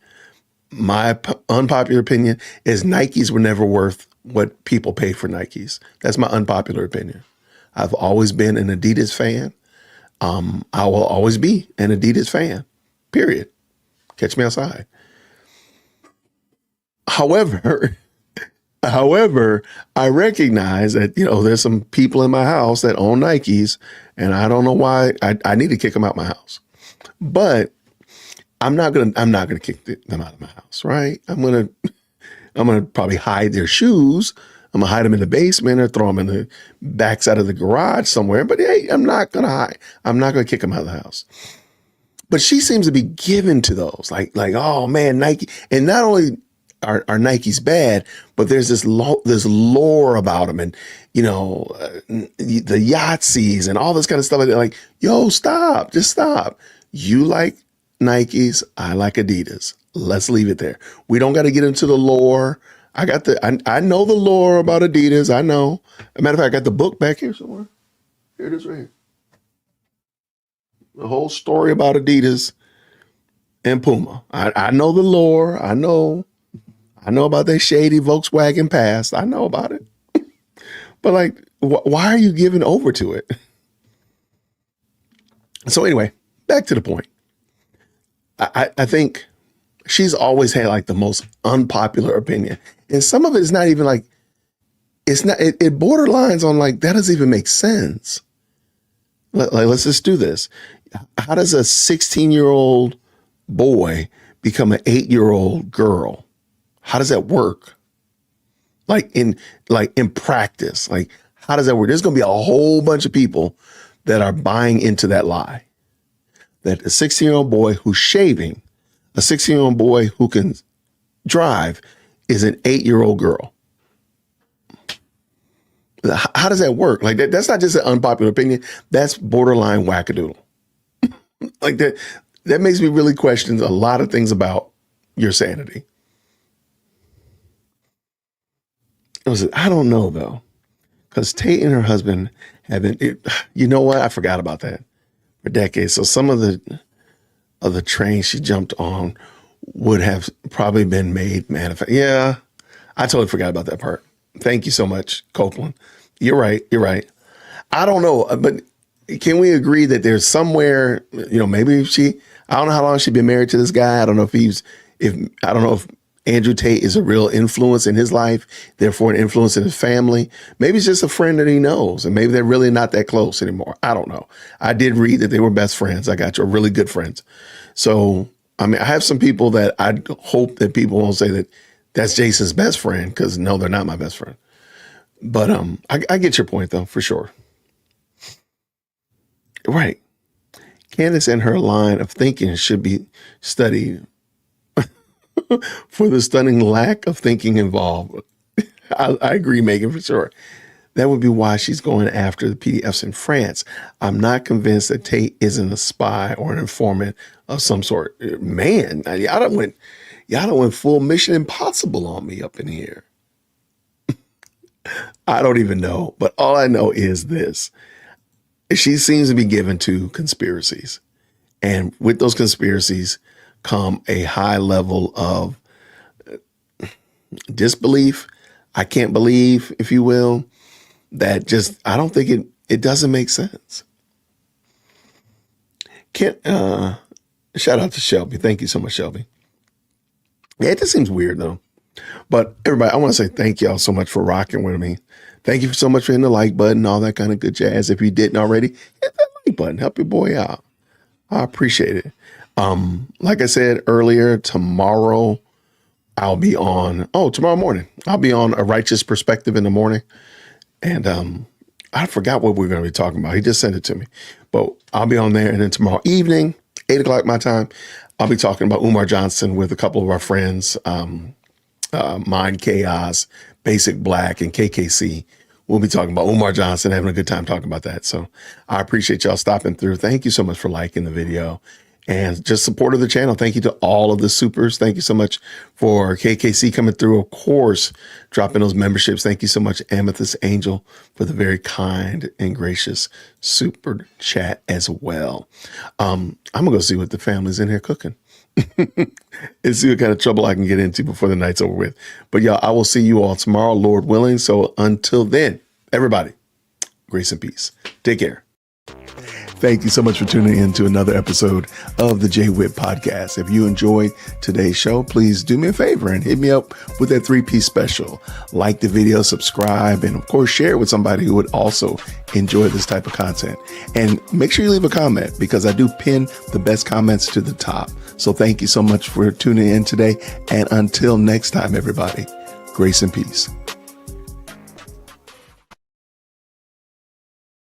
My unpopular opinion is Nikes were never worth what people pay for Nikes. That's my unpopular opinion. I've always been an Adidas fan. I will always be an Adidas fan, period. Catch me outside. However, I recognize that, there's some people in my house that own Nikes, and I don't know why. I need to kick them out my house. But I'm not gonna kick them out of my house, right? I'm gonna probably hide their shoes. I'm gonna hide them in the basement or throw them in the backside of the garage somewhere. But hey, I'm not gonna hide. I'm not gonna kick them out of the house. But she seems to be given to those, like, oh man, Nike. And not only are Nikes bad, but there's this lore about them, and the Yahtzees and all this kind of stuff. Like, yo, stop, just stop. You like Nikes, I like Adidas. Let's leave it there. We don't got to get into the lore. I know the lore about Adidas. I know. As a matter of fact, I got the book back here somewhere. Here it is right here. The whole story about Adidas and Puma. I know the lore. I know about their shady Volkswagen past. I know about it. But like, why are you giving over to it? So anyway, back to the point. I think she's always had like the most unpopular opinion. And some of it is not even like, it borderlines on like, that doesn't even make sense. Like, let's just do this. How does a 16-year-old boy become an 8-year-old girl? How does that work? Like in practice, like how does that work? There's going to be a whole bunch of people that are buying into that lie. That a 16-year-old boy who's shaving, a 16-year-old boy who can drive is an 8-year-old girl. How does that work? Like that's not just an unpopular opinion. That's borderline wackadoodle. Like that makes me really question a lot of things about your sanity. I don't know though, because Tate and her husband have been, you know what? I forgot about that for decades. So some of the trains she jumped on would have probably been made manifest. Yeah, I totally forgot about that part. Thank you so much, Copeland. You're right. I don't know, but can we agree that there's somewhere, maybe I don't know how long she's been married to this guy. I don't know if Andrew Tate is a real influence in his life, therefore an influence in his family. Maybe it's just a friend that he knows, and maybe they're really not that close anymore. I don't know. I did read that they were best friends. I got you, really good friends. So, I mean, I have some people that I hope that people won't say that that's Jason's best friend, because no, they're not my best friend. But I get your point though, for sure. Right. Candace and her line of thinking should be studied for the stunning lack of thinking involved. I agree, Megan, for sure. That would be why she's going after the PDFs in France. I'm not convinced that Tate isn't a spy or an informant of some sort. Man, y'all done went full Mission Impossible on me up in here. I don't even know, but all I know is this. She seems to be given to conspiracies. And with those conspiracies come a high level of disbelief. I can't believe, if you will, that just, I don't think it doesn't make sense. Shout out to Shelby. Thank you so much, Shelby. Yeah, it just seems weird though. But everybody, I want to say thank y'all so much for rocking with me. Thank you so much for hitting the like button, all that kind of good jazz. If you didn't already, hit that like button. Help your boy out. I appreciate it. Like I said earlier, tomorrow I'll be on, tomorrow morning, I'll be on A Righteous Perspective in the morning. And I forgot what we're going to be talking about. He just sent it to me. But I'll be on there. And then tomorrow evening, 8:00 my time, I'll be talking about Umar Johnson with a couple of our friends, Mind Chaos, Basic Black, and KKC. We'll be talking about Umar Johnson, having a good time talking about that. So I appreciate y'all stopping through. Thank you so much for liking the video and just support of the channel. Thank you to all of the supers. Thank you so much for KKC coming through. Of course, dropping those memberships. Thank you so much, Amethyst Angel, for the very kind and gracious super chat as well. I'm going to go see what the family's in here cooking. And see what kind of trouble I can get into before the night's over with. But y'all, I will see you all tomorrow, Lord willing. So until then, everybody, grace and peace. Take care. Thank you so much for tuning in to another episode of the Jay Whip Podcast. If you enjoyed today's show, please do me a favor and hit me up with that 3-piece special. Like the video, subscribe, and of course, share it with somebody who would also enjoy this type of content. And make sure you leave a comment, because I do pin the best comments to the top. So thank you so much for tuning in today. And until next time, everybody, grace and peace.